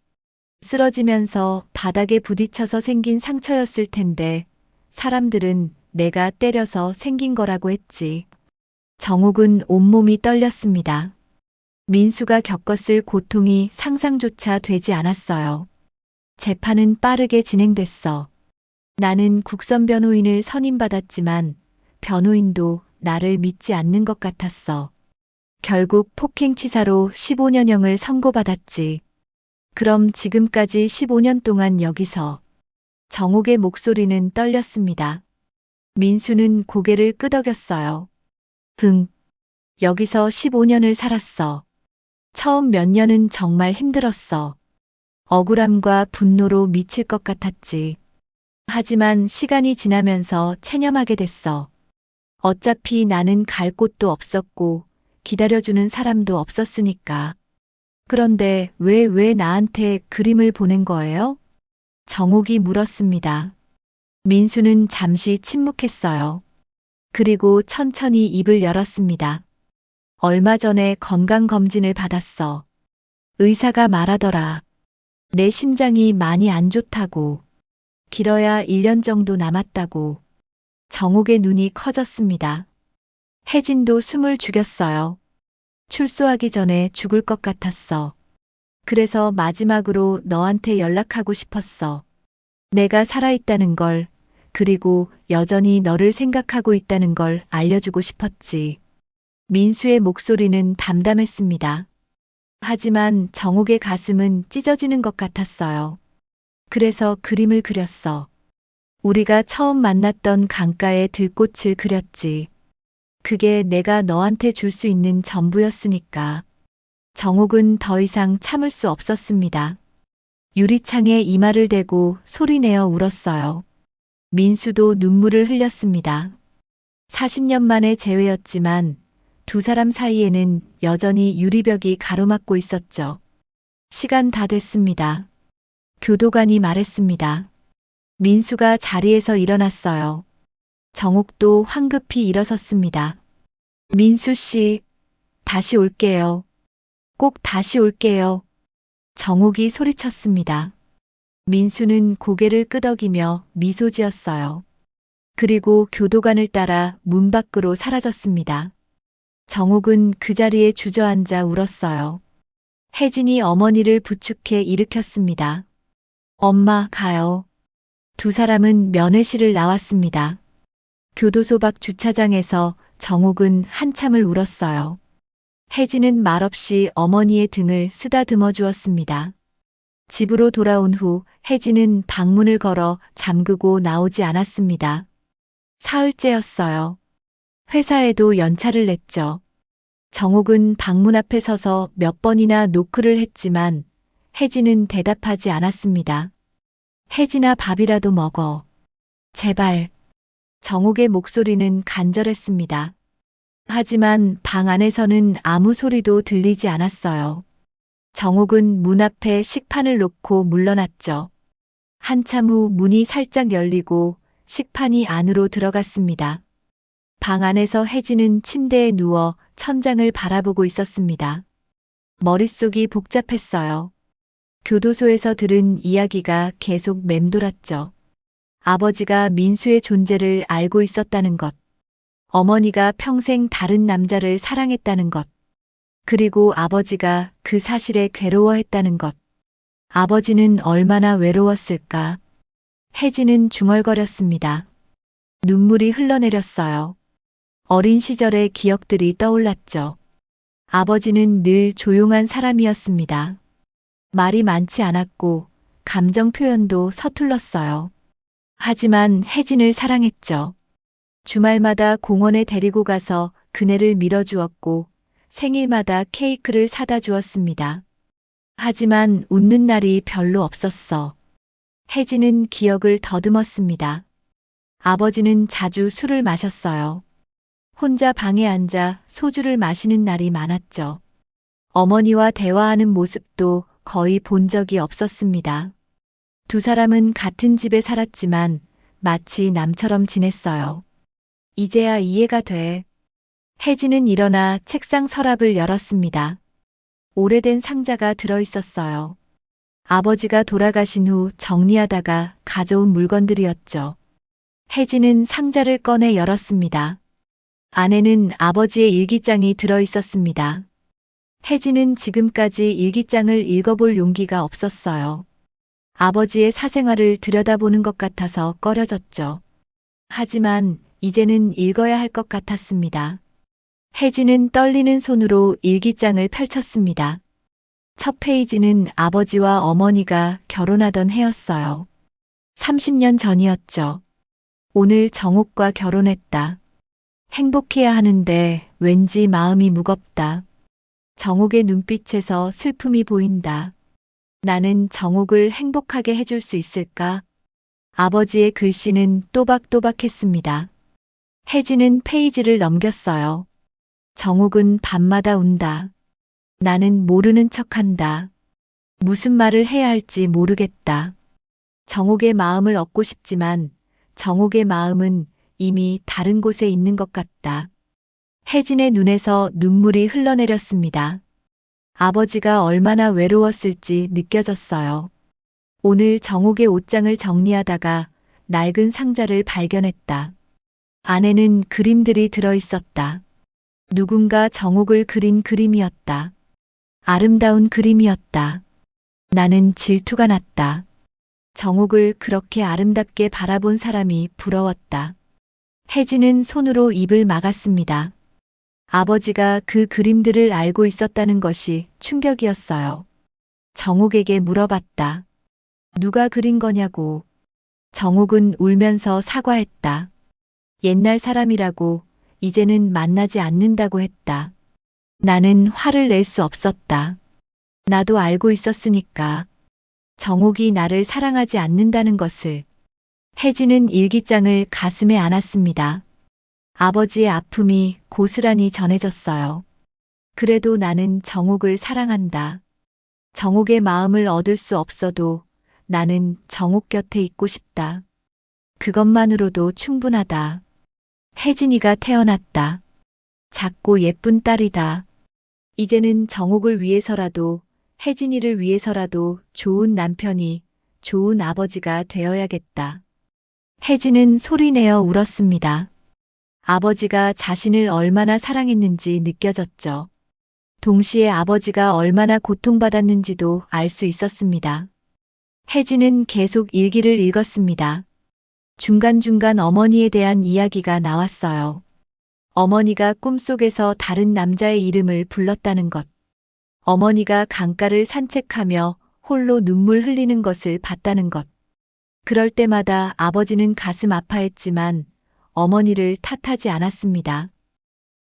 쓰러지면서 바닥에 부딪혀서 생긴 상처였을 텐데 사람들은 내가 때려서 생긴 거라고 했지. 정옥은 온몸이 떨렸습니다. 민수가 겪었을 고통이 상상조차 되지 않았어요. 재판은 빠르게 진행됐어. 나는 국선 변호인을 선임받았지만 변호인도 나를 믿지 않는 것 같았어. 결국 폭행치사로 15년형을 선고받았지. 그럼 지금까지 15년 동안 여기서. 정옥의 목소리는 떨렸습니다. 민수는 고개를 끄덕였어요. 여기서 15년을 살았어. 처음 몇 년은 정말 힘들었어. 억울함과 분노로 미칠 것 같았지. 하지만 시간이 지나면서 체념하게 됐어. 어차피 나는 갈 곳도 없었고 기다려주는 사람도 없었으니까. 그런데 왜 나한테 그림을 보낸 거예요? 정옥이 물었습니다. 민수는 잠시 침묵했어요. 그리고 천천히 입을 열었습니다. 얼마 전에 건강검진을 받았어. 의사가 말하더라. 내 심장이 많이 안 좋다고. 길어야 1년 정도 남았다고. 정옥의 눈이 커졌습니다. 혜진도 숨을 죽였어요. 출소하기 전에 죽을 것 같았어. 그래서 마지막으로 너한테 연락하고 싶었어. 내가 살아있다는 걸, 그리고 여전히 너를 생각하고 있다는 걸 알려주고 싶었지. 민수의 목소리는 담담했습니다. 하지만 정옥의 가슴은 찢어지는 것 같았어요. 그래서 그림을 그렸어. 우리가 처음 만났던 강가의 들꽃을 그렸지. 그게 내가 너한테 줄 수 있는 전부였으니까. 정옥은 더 이상 참을 수 없었습니다. 유리창에 이마를 대고 소리내어 울었어요. 민수도 눈물을 흘렸습니다. 40년 만의 재회였지만 두 사람 사이에는 여전히 유리벽이 가로막고 있었죠. 시간 다 됐습니다. 교도관이 말했습니다. 민수가 자리에서 일어났어요. 정옥도 황급히 일어섰습니다. 민수 씨, 다시 올게요. 꼭 다시 올게요. 정옥이 소리쳤습니다. 민수는 고개를 끄덕이며 미소 지었어요. 그리고 교도관을 따라 문 밖으로 사라졌습니다. 정옥은 그 자리에 주저앉아 울었어요. 혜진이 어머니를 부축해 일으켰습니다. 엄마, 가요. 두 사람은 면회실을 나왔습니다. 교도소 밖 주차장에서 정옥은 한참을 울었어요. 혜진은 말없이 어머니의 등을 쓰다듬어 주었습니다. 집으로 돌아온 후 혜진은 방문을 걸어 잠그고 나오지 않았습니다. 사흘째였어요. 회사에도 연차를 냈죠. 정옥은 방문 앞에 서서 몇 번이나 노크를 했지만 혜진은 대답하지 않았습니다. 혜진아, 밥이라도 먹어. 제발. 정옥의 목소리는 간절했습니다. 하지만 방 안에서는 아무 소리도 들리지 않았어요. 정옥은 문 앞에 식판을 놓고 물러났죠. 한참 후 문이 살짝 열리고 식판이 안으로 들어갔습니다. 방 안에서 혜진은 침대에 누워 천장을 바라보고 있었습니다. 머릿속이 복잡했어요. 교도소에서 들은 이야기가 계속 맴돌았죠. 아버지가 민수의 존재를 알고 있었다는 것. 어머니가 평생 다른 남자를 사랑했다는 것. 그리고 아버지가 그 사실에 괴로워했다는 것. 아버지는 얼마나 외로웠을까? 혜진은 중얼거렸습니다. 눈물이 흘러내렸어요. 어린 시절의 기억들이 떠올랐죠. 아버지는 늘 조용한 사람이었습니다. 말이 많지 않았고 감정 표현도 서툴렀어요. 하지만 혜진을 사랑했죠. 주말마다 공원에 데리고 가서 그네를 밀어주었고 생일마다 케이크를 사다 주었습니다. 하지만 웃는 날이 별로 없었어. 혜진은 기억을 더듬었습니다. 아버지는 자주 술을 마셨어요. 혼자 방에 앉아 소주를 마시는 날이 많았죠. 어머니와 대화하는 모습도 거의 본 적이 없었습니다. 두 사람은 같은 집에 살았지만 마치 남처럼 지냈어요. 이제야 이해가 돼. 혜진은 일어나 책상 서랍을 열었습니다. 오래된 상자가 들어 있었어요. 아버지가 돌아가신 후 정리하다가 가져온 물건들이었죠. 혜진은 상자를 꺼내 열었습니다. 안에는 아버지의 일기장이 들어 있었습니다. 혜진은 지금까지 일기장을 읽어볼 용기가 없었어요. 아버지의 사생활을 들여다보는 것 같아서 꺼려졌죠. 하지만 이제는 읽어야 할 것 같았습니다. 혜진은 떨리는 손으로 일기장을 펼쳤습니다. 첫 페이지는 아버지와 어머니가 결혼하던 해였어요. 30년 전이었죠. 오늘 정옥과 결혼했다. 행복해야 하는데 왠지 마음이 무겁다. 정옥의 눈빛에서 슬픔이 보인다. 나는 정옥을 행복하게 해줄 수 있을까? 아버지의 글씨는 또박또박했습니다. 혜진은 페이지를 넘겼어요. 정옥은 밤마다 운다. 나는 모르는 척한다. 무슨 말을 해야 할지 모르겠다. 정옥의 마음을 얻고 싶지만 정옥의 마음은 이미 다른 곳에 있는 것 같다. 혜진의 눈에서 눈물이 흘러내렸습니다. 아버지가 얼마나 외로웠을지 느껴졌어요. 오늘 정옥의 옷장을 정리하다가 낡은 상자를 발견했다. 안에는 그림들이 들어 있었다. 누군가 정옥을 그린 그림이었다. 아름다운 그림이었다. 나는 질투가 났다. 정옥을 그렇게 아름답게 바라본 사람이 부러웠다. 혜진은 손으로 입을 막았습니다. 아버지가 그 그림들을 알고 있었다는 것이 충격이었어요. 정옥에게 물어봤다. 누가 그린 거냐고. 정옥은 울면서 사과했다. 옛날 사람이라고 이제는 만나지 않는다고 했다. 나는 화를 낼 수 없었다. 나도 알고 있었으니까. 정옥이 나를 사랑하지 않는다는 것을. 혜진은 일기장을 가슴에 안았습니다. 아버지의 아픔이 고스란히 전해졌어요. 그래도 나는 정옥을 사랑한다. 정옥의 마음을 얻을 수 없어도 나는 정옥 곁에 있고 싶다. 그것만으로도 충분하다. 혜진이가 태어났다. 작고 예쁜 딸이다. 이제는 정옥을 위해서라도 혜진이를 위해서라도 좋은 남편이 좋은 아버지가 되어야겠다. 혜진은 소리내어 울었습니다. 아버지가 자신을 얼마나 사랑했는지 느껴졌죠. 동시에 아버지가 얼마나 고통받았는지도 알 수 있었습니다. 혜진은 계속 일기를 읽었습니다. 중간중간 어머니에 대한 이야기가 나왔어요. 어머니가 꿈속에서 다른 남자의 이름을 불렀다는 것. 어머니가 강가를 산책하며 홀로 눈물 흘리는 것을 봤다는 것. 그럴 때마다 아버지는 가슴 아파했지만 어머니를 탓하지 않았습니다.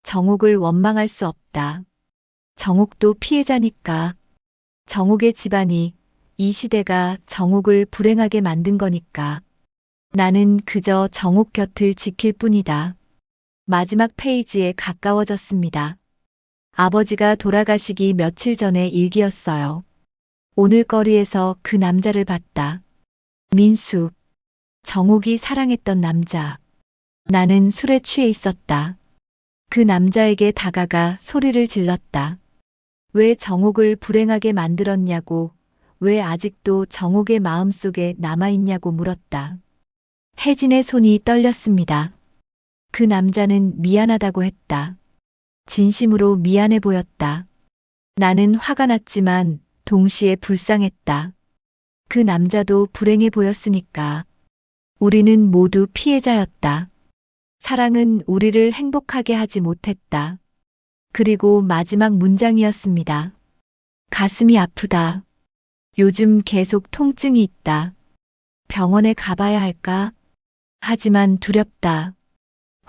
정옥을 원망할 수 없다. 정옥도 피해자니까. 정옥의 집안이, 이 시대가 정옥을 불행하게 만든 거니까. 나는 그저 정옥 곁을 지킬 뿐이다. 마지막 페이지에 가까워졌습니다. 아버지가 돌아가시기 며칠 전의 일기였어요. 오늘 거리에서 그 남자를 봤다. 민수. 정옥이 사랑했던 남자. 나는 술에 취해 있었다. 그 남자에게 다가가 소리를 질렀다. 왜 정옥을 불행하게 만들었냐고, 왜 아직도 정옥의 마음속에 남아있냐고 물었다. 혜진의 손이 떨렸습니다. 그 남자는 미안하다고 했다. 진심으로 미안해 보였다. 나는 화가 났지만 동시에 불쌍했다. 그 남자도 불행해 보였으니까. 우리는 모두 피해자였다. 사랑은 우리를 행복하게 하지 못했다. 그리고 마지막 문장이었습니다. 가슴이 아프다. 요즘 계속 통증이 있다. 병원에 가봐야 할까? 하지만 두렵다.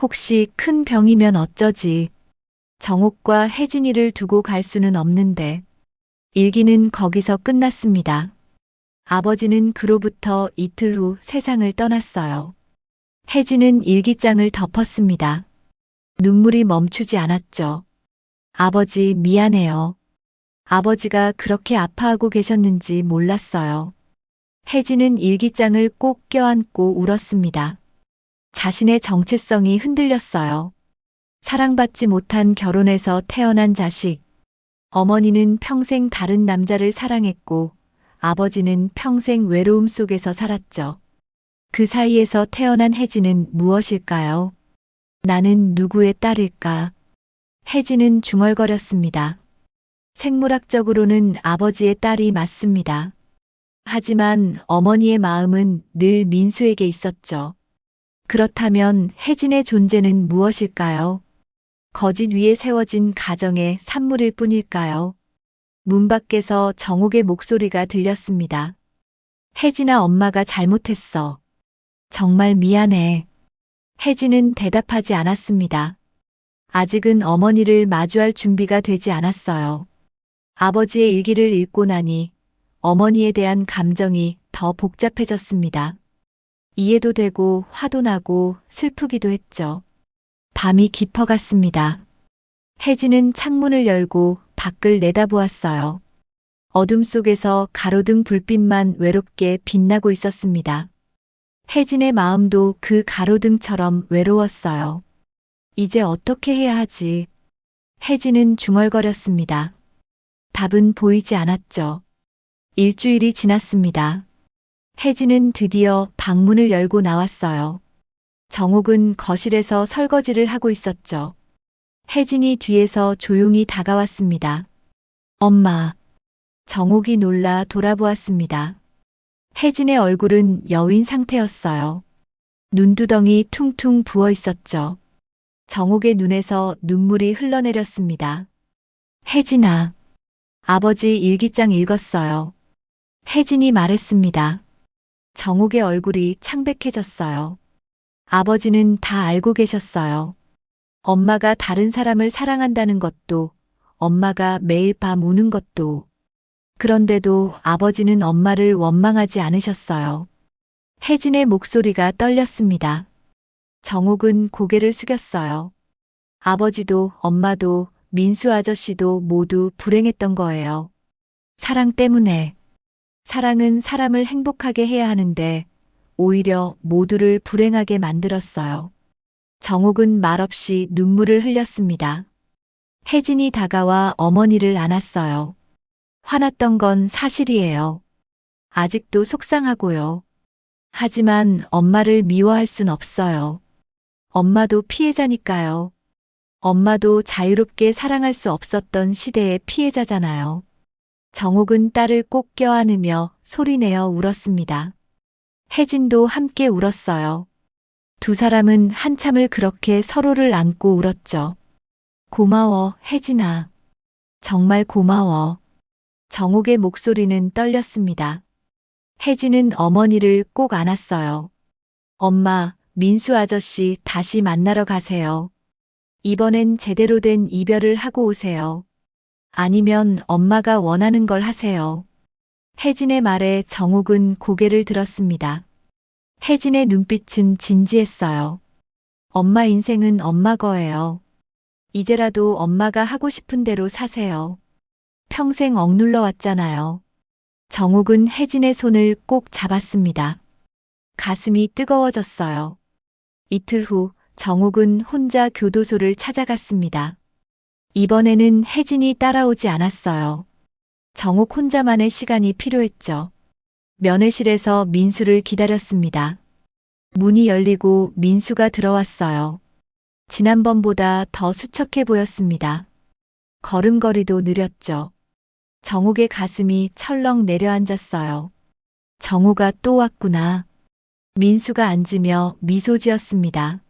혹시 큰 병이면 어쩌지? 정옥과 혜진이를 두고 갈 수는 없는데. 일기는 거기서 끝났습니다. 아버지는 그로부터 이틀 후 세상을 떠났어요. 혜진은 일기장을 덮었습니다. 눈물이 멈추지 않았죠. 아버지 미안해요. 아버지가 그렇게 아파하고 계셨는지 몰랐어요. 혜진은 일기장을 꼭 껴안고 울었습니다. 자신의 정체성이 흔들렸어요. 사랑받지 못한 결혼에서 태어난 자식. 어머니는 평생 다른 남자를 사랑했고 아버지는 평생 외로움 속에서 살았죠. 그 사이에서 태어난 혜진은 무엇일까요? 나는 누구의 딸일까? 혜진은 중얼거렸습니다. 생물학적으로는 아버지의 딸이 맞습니다. 하지만 어머니의 마음은 늘 민수에게 있었죠. 그렇다면 혜진의 존재는 무엇일까요? 거짓 위에 세워진 가정의 산물일 뿐일까요? 문 밖에서 정옥의 목소리가 들렸습니다. 혜진아, 엄마가 잘못했어. 정말 미안해. 혜진은 대답하지 않았습니다. 아직은 어머니를 마주할 준비가 되지 않았어요. 아버지의 일기를 읽고 나니 어머니에 대한 감정이 더 복잡해졌습니다. 이해도 되고 화도 나고 슬프기도 했죠. 밤이 깊어갔습니다. 혜진은 창문을 열고 밖을 내다보았어요. 어둠 속에서 가로등 불빛만 외롭게 빛나고 있었습니다. 혜진의 마음도 그 가로등처럼 외로웠어요. 이제 어떻게 해야 하지? 혜진은 중얼거렸습니다. 답은 보이지 않았죠. 일주일이 지났습니다. 혜진은 드디어 방문을 열고 나왔어요. 정옥은 거실에서 설거지를 하고 있었죠. 혜진이 뒤에서 조용히 다가왔습니다. 엄마. 정옥이 놀라 돌아보았습니다. 혜진의 얼굴은 여윈 상태였어요. 눈두덩이 퉁퉁 부어 있었죠. 정옥의 눈에서 눈물이 흘러내렸습니다. 혜진아. 아버지 일기장 읽었어요. 혜진이 말했습니다. 정옥의 얼굴이 창백해졌어요. 아버지는 다 알고 계셨어요. 엄마가 다른 사람을 사랑한다는 것도, 엄마가 매일 밤 우는 것도. 그런데도 아버지는 엄마를 원망하지 않으셨어요. 혜진의 목소리가 떨렸습니다. 정옥은 고개를 숙였어요. 아버지도 엄마도 민수 아저씨도 모두 불행했던 거예요. 사랑 때문에. 사랑은 사람을 행복하게 해야 하는데 오히려 모두를 불행하게 만들었어요. 정옥은 말없이 눈물을 흘렸습니다. 혜진이 다가와 어머니를 안았어요. 화났던 건 사실이에요. 아직도 속상하고요. 하지만 엄마를 미워할 순 없어요. 엄마도 피해자니까요. 엄마도 자유롭게 사랑할 수 없었던 시대의 피해자잖아요. 정옥은 딸을 꼭 껴안으며 소리내어 울었습니다. 혜진도 함께 울었어요. 두 사람은 한참을 그렇게 서로를 안고 울었죠. 고마워, 혜진아. 정말 고마워. 정옥의 목소리는 떨렸습니다. 혜진은 어머니를 꼭 안았어요. 엄마, 민수 아저씨 다시 만나러 가세요. 이번엔 제대로 된 이별을 하고 오세요. 아니면 엄마가 원하는 걸 하세요. 혜진의 말에 정옥은 고개를 들었습니다. 혜진의 눈빛은 진지했어요. 엄마 인생은 엄마 거예요. 이제라도 엄마가 하고 싶은 대로 사세요. 평생 억눌러 왔잖아요. 정옥은 혜진의 손을 꼭 잡았습니다. 가슴이 뜨거워졌어요. 이틀 후 정옥은 혼자 교도소를 찾아갔습니다. 이번에는 혜진이 따라오지 않았어요. 정옥 혼자만의 시간이 필요했죠. 면회실에서 민수를 기다렸습니다. 문이 열리고 민수가 들어왔어요. 지난번보다 더 수척해 보였습니다. 걸음걸이도 느렸죠. 정욱의 가슴이 철렁 내려앉았어요. 정우가 또 왔구나. 민수가 앉으며 미소 지었습니다.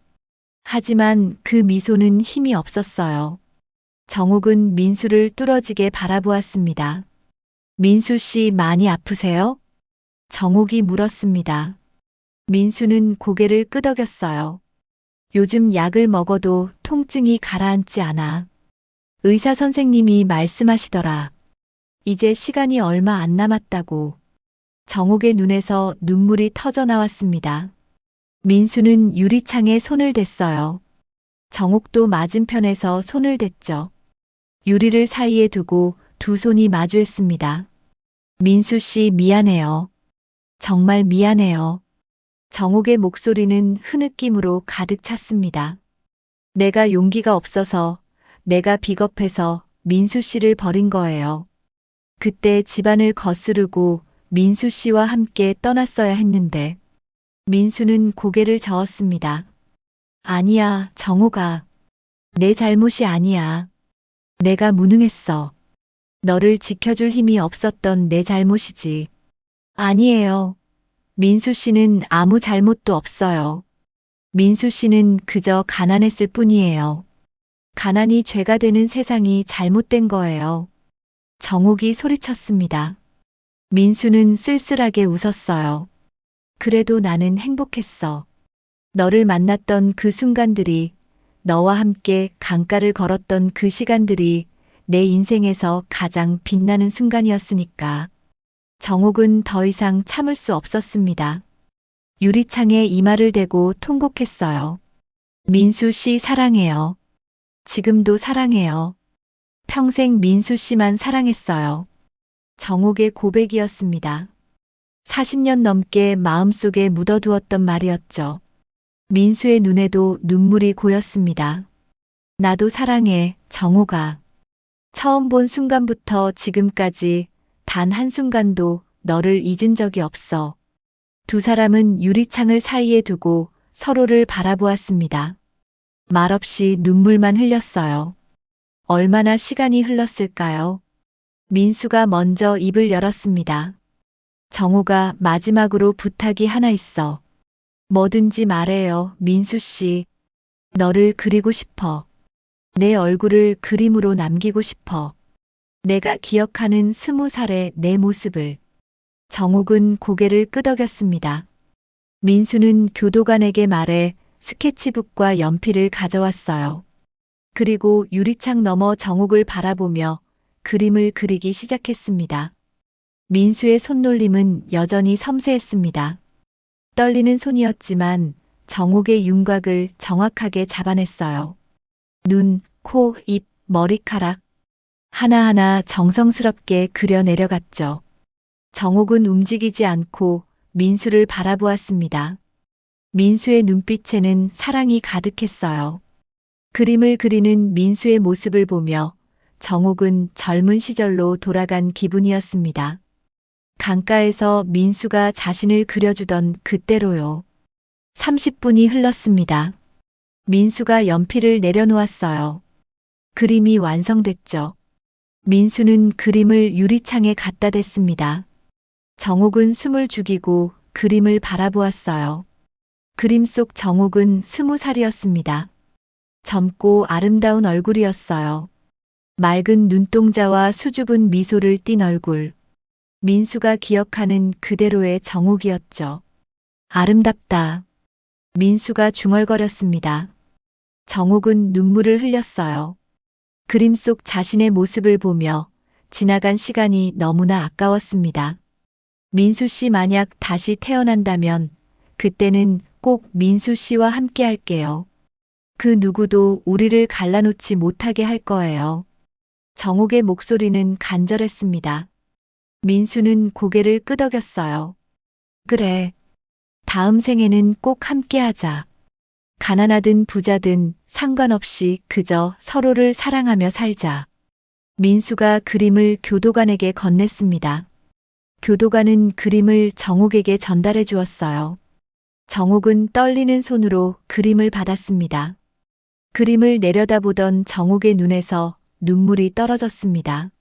하지만 그 미소는 힘이 없었어요. 정욱은 민수를 뚫어지게 바라보았습니다. 민수 씨 많이 아프세요? 정욱이 물었습니다. 민수는 고개를 끄덕였어요. 요즘 약을 먹어도 통증이 가라앉지 않아. 의사 선생님이 말씀하시더라. 이제 시간이 얼마 안 남았다고. 정욱의 눈에서 눈물이 터져 나왔습니다. 민수는 유리창에 손을 댔어요. 정욱도 맞은편에서 손을 댔죠. 유리를 사이에 두고 두 손이 마주했습니다. 민수 씨 미안해요. 정말 미안해요. 정욱의 목소리는 흐느낌으로 가득 찼습니다. 내가 용기가 없어서, 내가 비겁해서 민수 씨를 버린 거예요. 그때 집안을 거스르고 민수 씨와 함께 떠났어야 했는데. 민수는 고개를 저었습니다. 아니야, 정욱아. 내 잘못이 아니야. 내가 무능했어. 너를 지켜줄 힘이 없었던 내 잘못이지. 아니에요. 민수 씨는 아무 잘못도 없어요. 민수 씨는 그저 가난했을 뿐이에요. 가난이 죄가 되는 세상이 잘못된 거예요. 정욱이 소리쳤습니다. 민수는 쓸쓸하게 웃었어요. 그래도 나는 행복했어. 너를 만났던 그 순간들이, 너와 함께 강가를 걸었던 그 시간들이 내 인생에서 가장 빛나는 순간이었으니까. 정욱은 더 이상 참을 수 없었습니다. 유리창에 이마를 대고 통곡했어요. 민수 씨 사랑해요. 지금도 사랑해요. 평생 민수 씨만 사랑했어요. 정욱의 고백이었습니다. 40년 넘게 마음속에 묻어두었던 말이었죠. 민수의 눈에도 눈물이 고였습니다. 나도 사랑해, 정욱아. 처음 본 순간부터 지금까지 단 한순간도 너를 잊은 적이 없어. 두 사람은 유리창을 사이에 두고 서로를 바라보았습니다. 말없이 눈물만 흘렸어요. 얼마나 시간이 흘렀을까요? 민수가 먼저 입을 열었습니다. 정우가 마지막으로 부탁이 하나 있어. 뭐든지 말해요, 민수 씨. 너를 그리고 싶어. 내 얼굴을 그림으로 남기고 싶어. 내가 기억하는 20살의 내 모습을. 정욱은 고개를 끄덕였습니다. 민수는 교도관에게 말해 스케치북과 연필을 가져왔어요. 그리고 유리창 너머 정욱을 바라보며 그림을 그리기 시작했습니다. 민수의 손놀림은 여전히 섬세했습니다. 떨리는 손이었지만 정욱의 윤곽을 정확하게 잡아냈어요. 눈, 코, 입, 머리카락. 하나하나 정성스럽게 그려 내려갔죠. 정욱은 움직이지 않고 민수를 바라보았습니다. 민수의 눈빛에는 사랑이 가득했어요. 그림을 그리는 민수의 모습을 보며 정욱은 젊은 시절로 돌아간 기분이었습니다. 강가에서 민수가 자신을 그려주던 그때로요. 30분이 흘렀습니다. 민수가 연필을 내려놓았어요. 그림이 완성됐죠. 민수는 그림을 유리창에 갖다 댔습니다. 정욱은 숨을 죽이고 그림을 바라보았어요. 그림 속 정욱은 20살이었습니다. 젊고 아름다운 얼굴이었어요. 맑은 눈동자와 수줍은 미소를 띤 얼굴. 민수가 기억하는 그대로의 정욱이었죠. 아름답다. 민수가 중얼거렸습니다. 정욱은 눈물을 흘렸어요. 그림 속 자신의 모습을 보며 지나간 시간이 너무나 아까웠습니다. 민수 씨 만약 다시 태어난다면 그때는 꼭 민수 씨와 함께 할게요. 그 누구도 우리를 갈라놓지 못하게 할 거예요. 정욱의 목소리는 간절했습니다. 민수는 고개를 끄덕였어요. 그래. 다음 생에는 꼭 함께 하자. 가난하든 부자든 상관없이 그저 서로를 사랑하며 살자. 민수가 그림을 교도관에게 건넸습니다. 교도관은 그림을 정욱에게 전달해 주었어요. 정욱은 떨리는 손으로 그림을 받았습니다. 그림을 내려다보던 정욱의 눈에서 눈물이 떨어졌습니다.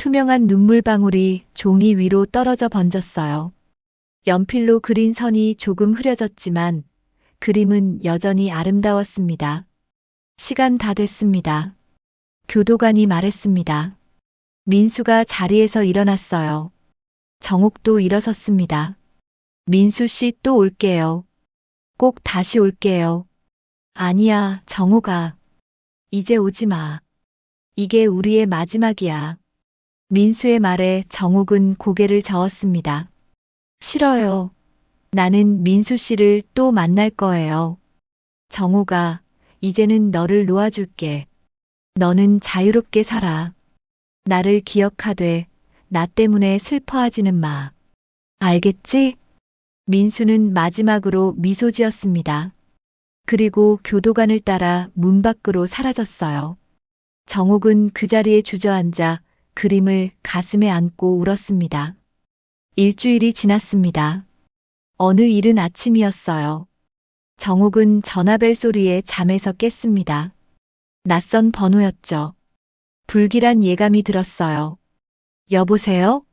투명한 눈물방울이 종이 위로 떨어져 번졌어요. 연필로 그린 선이 조금 흐려졌지만 그림은 여전히 아름다웠습니다. 시간 다 됐습니다. 교도관이 말했습니다. 민수가 자리에서 일어났어요. 정옥도 일어섰습니다. 민수 씨 또 올게요. 꼭 다시 올게요. 아니야, 정옥아. 이제 오지 마. 이게 우리의 마지막이야. 민수의 말에 정옥은 고개를 저었습니다. 싫어요. 나는 민수 씨를 또 만날 거예요. 정옥아, 이제는 너를 놓아줄게. 너는 자유롭게 살아. 나를 기억하되 나 때문에 슬퍼하지는 마. 알겠지? 민수는 마지막으로 미소 지었습니다. 그리고 교도관을 따라 문 밖으로 사라졌어요. 정옥은 그 자리에 주저앉아 그림을 가슴에 안고 울었습니다. 일주일이 지났습니다. 어느 이른 아침이었어요. 정옥은 전화벨 소리에 잠에서 깼습니다. 낯선 번호였죠. 불길한 예감이 들었어요. 여보세요?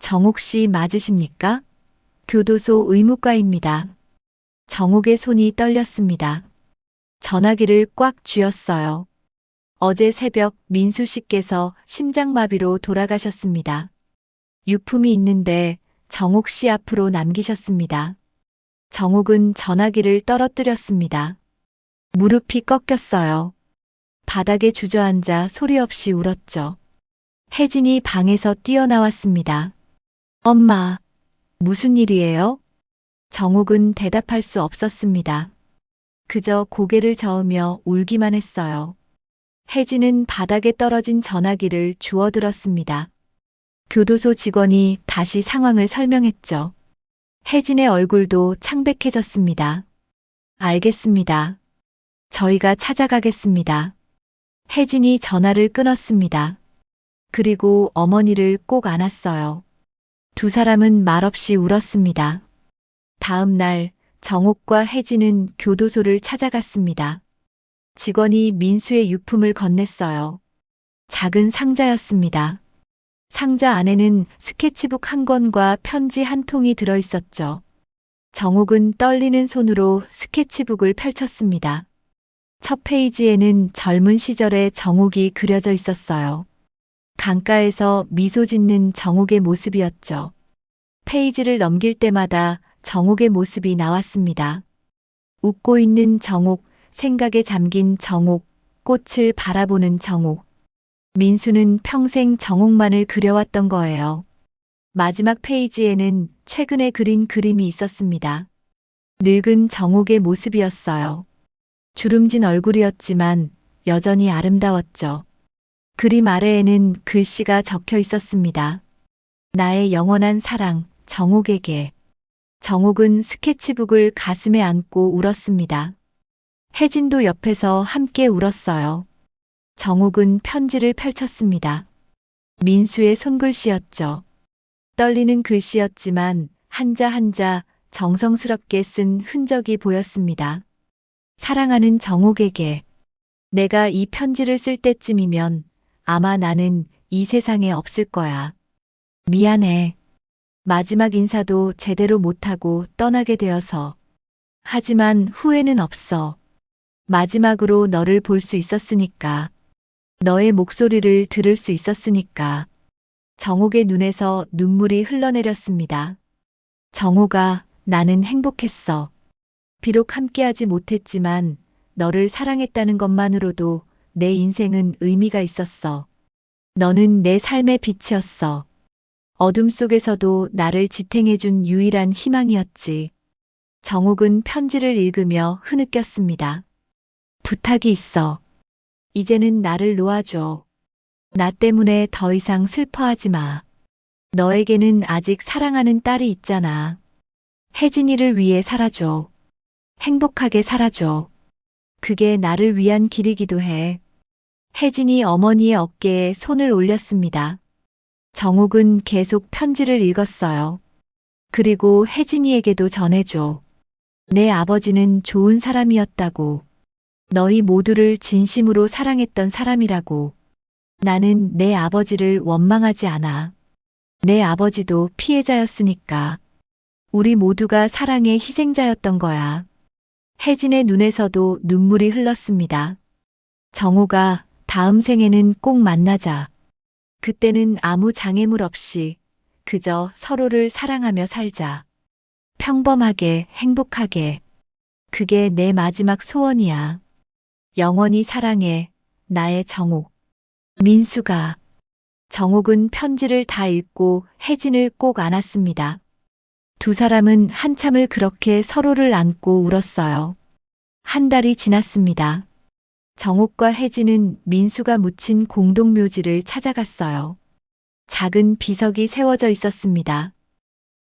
정옥 씨 맞으십니까? 교도소 의무과입니다. 정옥의 손이 떨렸습니다. 전화기를 꽉 쥐었어요. 어제 새벽 민수 씨께서 심장마비로 돌아가셨습니다. 유품이 있는데 정옥 씨 앞으로 남기셨습니다. 정옥은 전화기를 떨어뜨렸습니다. 무릎이 꺾였어요. 바닥에 주저앉아 소리 없이 울었죠. 혜진이 방에서 뛰어나왔습니다. 엄마, 무슨 일이에요? 정옥은 대답할 수 없었습니다. 그저 고개를 저으며 울기만 했어요. 혜진은 바닥에 떨어진 전화기를 주워들었습니다. 교도소 직원이 다시 상황을 설명했죠. 혜진의 얼굴도 창백해졌습니다. 알겠습니다. 저희가 찾아가겠습니다. 혜진이 전화를 끊었습니다. 그리고 어머니를 꼭 안았어요. 두 사람은 말없이 울었습니다. 다음 날 정옥과 혜진은 교도소를 찾아갔습니다. 직원이 민수의 유품을 건넸어요. 작은 상자였습니다. 상자 안에는 스케치북 한 권과 편지 한 통이 들어있었죠. 정옥은 떨리는 손으로 스케치북을 펼쳤습니다. 첫 페이지에는 젊은 시절의 정옥이 그려져 있었어요. 강가에서 미소 짓는 정옥의 모습이었죠. 페이지를 넘길 때마다 정옥의 모습이 나왔습니다. 웃고 있는 정옥, 생각에 잠긴 정옥, 꽃을 바라보는 정옥. 민수는 평생 정옥만을 그려왔던 거예요. 마지막 페이지에는 최근에 그린 그림이 있었습니다. 늙은 정옥의 모습이었어요. 주름진 얼굴이었지만 여전히 아름다웠죠. 그림 아래에는 글씨가 적혀 있었습니다. 나의 영원한 사랑, 정옥에게. 정옥은 스케치북을 가슴에 안고 울었습니다. 혜진도 옆에서 함께 울었어요. 정옥은 편지를 펼쳤습니다. 민수의 손글씨였죠. 떨리는 글씨였지만 한자 한자 정성스럽게 쓴 흔적이 보였습니다. 사랑하는 정옥에게. 내가 이 편지를 쓸 때쯤이면 아마 나는 이 세상에 없을 거야. 미안해. 마지막 인사도 제대로 못하고 떠나게 되어서. 하지만 후회는 없어. 마지막으로 너를 볼 수 있었으니까. 너의 목소리를 들을 수 있었으니까. 정옥의 눈에서 눈물이 흘러내렸습니다. 정옥아, 나는 행복했어. 비록 함께하지 못했지만 너를 사랑했다는 것만으로도 내 인생은 의미가 있었어. 너는 내 삶의 빛이었어. 어둠 속에서도 나를 지탱해준 유일한 희망이었지. 정옥은 편지를 읽으며 흐느꼈습니다. 부탁이 있어. 이제는 나를 놓아줘. 나 때문에 더 이상 슬퍼하지 마. 너에게는 아직 사랑하는 딸이 있잖아. 혜진이를 위해 살아줘. 행복하게 살아줘. 그게 나를 위한 길이기도 해. 혜진이 어머니의 어깨에 손을 올렸습니다. 정옥은 계속 편지를 읽었어요. 그리고 혜진이에게도 전해줘. 내 아버지는 좋은 사람이었다고. 너희 모두를 진심으로 사랑했던 사람이라고. 나는 내 아버지를 원망하지 않아. 내 아버지도 피해자였으니까. 우리 모두가 사랑의 희생자였던 거야. 혜진의 눈에서도 눈물이 흘렀습니다. 정호가 다음 생에는 꼭 만나자. 그때는 아무 장애물 없이 그저 서로를 사랑하며 살자. 평범하게, 행복하게. 그게 내 마지막 소원이야. 영원히 사랑해, 나의 정옥. 민수가. 정옥은 편지를 다 읽고 혜진을 꼭 안았습니다. 두 사람은 한참을 그렇게 서로를 안고 울었어요. 한 달이 지났습니다. 정옥과 혜진은 민수가 묻힌 공동묘지를 찾아갔어요. 작은 비석이 세워져 있었습니다.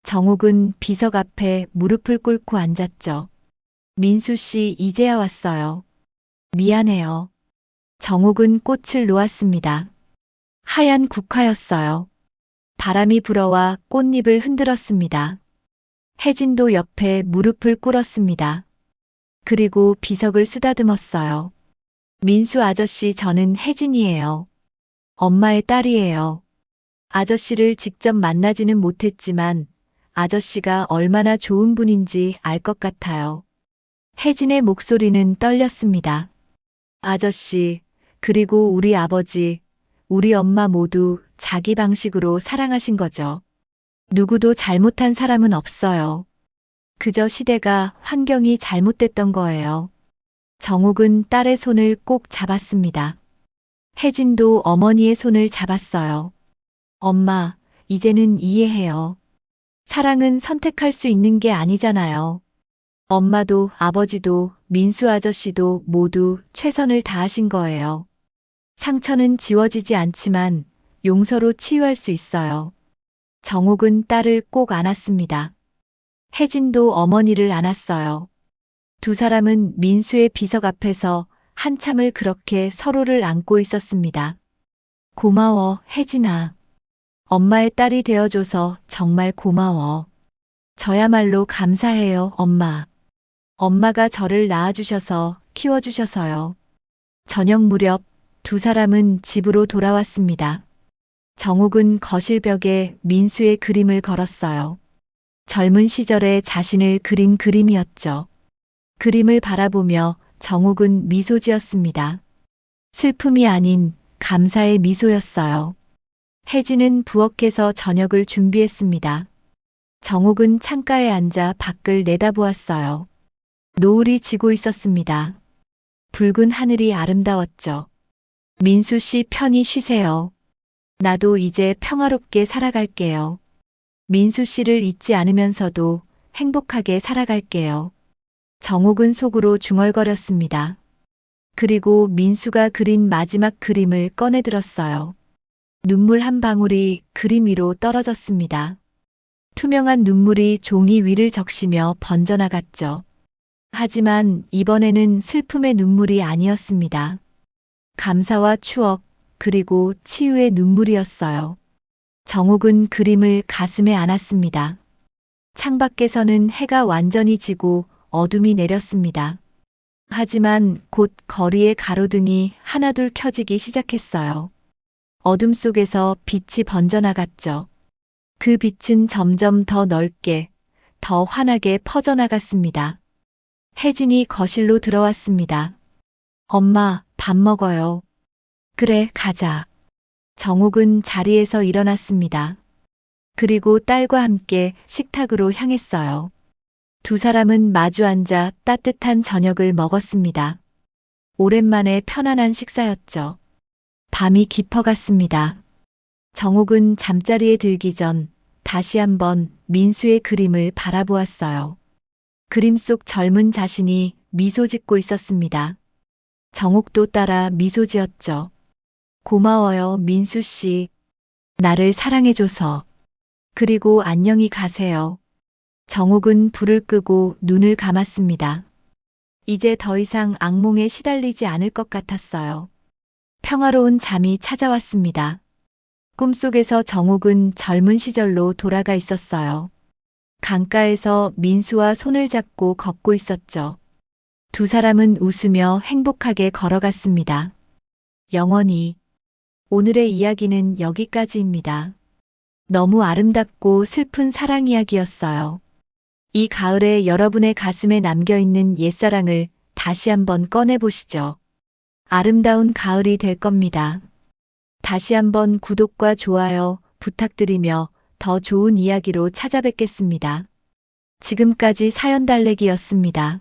정옥은 비석 앞에 무릎을 꿇고 앉았죠. 민수 씨 이제야 왔어요. 미안해요. 정옥은 꽃을 놓았습니다. 하얀 국화였어요. 바람이 불어와 꽃잎을 흔들었습니다. 혜진도 옆에 무릎을 꿇었습니다. 그리고 비석을 쓰다듬었어요. 민수 아저씨, 저는 혜진이에요. 엄마의 딸이에요. 아저씨를 직접 만나지는 못했지만 아저씨가 얼마나 좋은 분인지 알 것 같아요. 혜진의 목소리는 떨렸습니다. 아저씨, 그리고 우리 아버지, 우리 엄마 모두 자기 방식으로 사랑하신 거죠. 누구도 잘못한 사람은 없어요. 그저 시대가, 환경이 잘못됐던 거예요. 정옥은 딸의 손을 꼭 잡았습니다. 혜진도 어머니의 손을 잡았어요. 엄마, 이제는 이해해요. 사랑은 선택할 수 있는 게 아니잖아요. 엄마도 아버지도 민수 아저씨도 모두 최선을 다하신 거예요. 상처는 지워지지 않지만 용서로 치유할 수 있어요. 정옥은 딸을 꼭 안았습니다. 혜진도 어머니를 안았어요. 두 사람은 민수의 비석 앞에서 한참을 그렇게 서로를 안고 있었습니다. 고마워, 혜진아. 엄마의 딸이 되어줘서 정말 고마워. 저야말로 감사해요, 엄마. 엄마가 저를 낳아주셔서, 키워주셔서요. 저녁 무렵 두 사람은 집으로 돌아왔습니다. 정옥은 거실벽에 민수의 그림을 걸었어요. 젊은 시절에 자신을 그린 그림이었죠. 그림을 바라보며 정옥은 미소 지었습니다. 슬픔이 아닌 감사의 미소였어요. 혜진은 부엌에서 저녁을 준비했습니다. 정옥은 창가에 앉아 밖을 내다보았어요. 노을이 지고 있었습니다. 붉은 하늘이 아름다웠죠. 민수 씨 편히 쉬세요. 나도 이제 평화롭게 살아갈게요. 민수 씨를 잊지 않으면서도 행복하게 살아갈게요. 정옥은 속으로 중얼거렸습니다. 그리고 민수가 그린 마지막 그림을 꺼내들었어요. 눈물 한 방울이 그림 위로 떨어졌습니다. 투명한 눈물이 종이 위를 적시며 번져나갔죠. 하지만 이번에는 슬픔의 눈물이 아니었습니다. 감사와 추억, 그리고 치유의 눈물이었어요. 정옥은 그림을 가슴에 안았습니다. 창밖에서는 해가 완전히 지고 어둠이 내렸습니다. 하지만 곧 거리의 가로등이 하나둘 켜지기 시작했어요. 어둠 속에서 빛이 번져나갔죠. 그 빛은 점점 더 넓게, 더 환하게 퍼져나갔습니다. 혜진이 거실로 들어왔습니다. 엄마, 밥 먹어요. 그래, 가자. 정옥은 자리에서 일어났습니다. 그리고 딸과 함께 식탁으로 향했어요. 두 사람은 마주 앉아 따뜻한 저녁을 먹었습니다. 오랜만에 편안한 식사였죠. 밤이 깊어갔습니다. 정옥은 잠자리에 들기 전 다시 한번 민수의 그림을 바라보았어요. 그림 속 젊은 자신이 미소 짓고 있었습니다. 정옥도 따라 미소 지었죠. 고마워요, 민수 씨. 나를 사랑해줘서. 그리고 안녕히 가세요. 정옥은 불을 끄고 눈을 감았습니다. 이제 더 이상 악몽에 시달리지 않을 것 같았어요. 평화로운 잠이 찾아왔습니다. 꿈속에서 정옥은 젊은 시절로 돌아가 있었어요. 강가에서 민수와 손을 잡고 걷고 있었죠. 두 사람은 웃으며 행복하게 걸어갔습니다. 영원히. 오늘의 이야기는 여기까지입니다. 너무 아름답고 슬픈 사랑 이야기였어요. 이 가을에 여러분의 가슴에 남겨있는 옛사랑을 다시 한번 꺼내보시죠. 아름다운 가을이 될 겁니다. 다시 한번 구독과 좋아요 부탁드리며 더 좋은 이야기로 찾아뵙겠습니다. 지금까지 사연 달래기였습니다.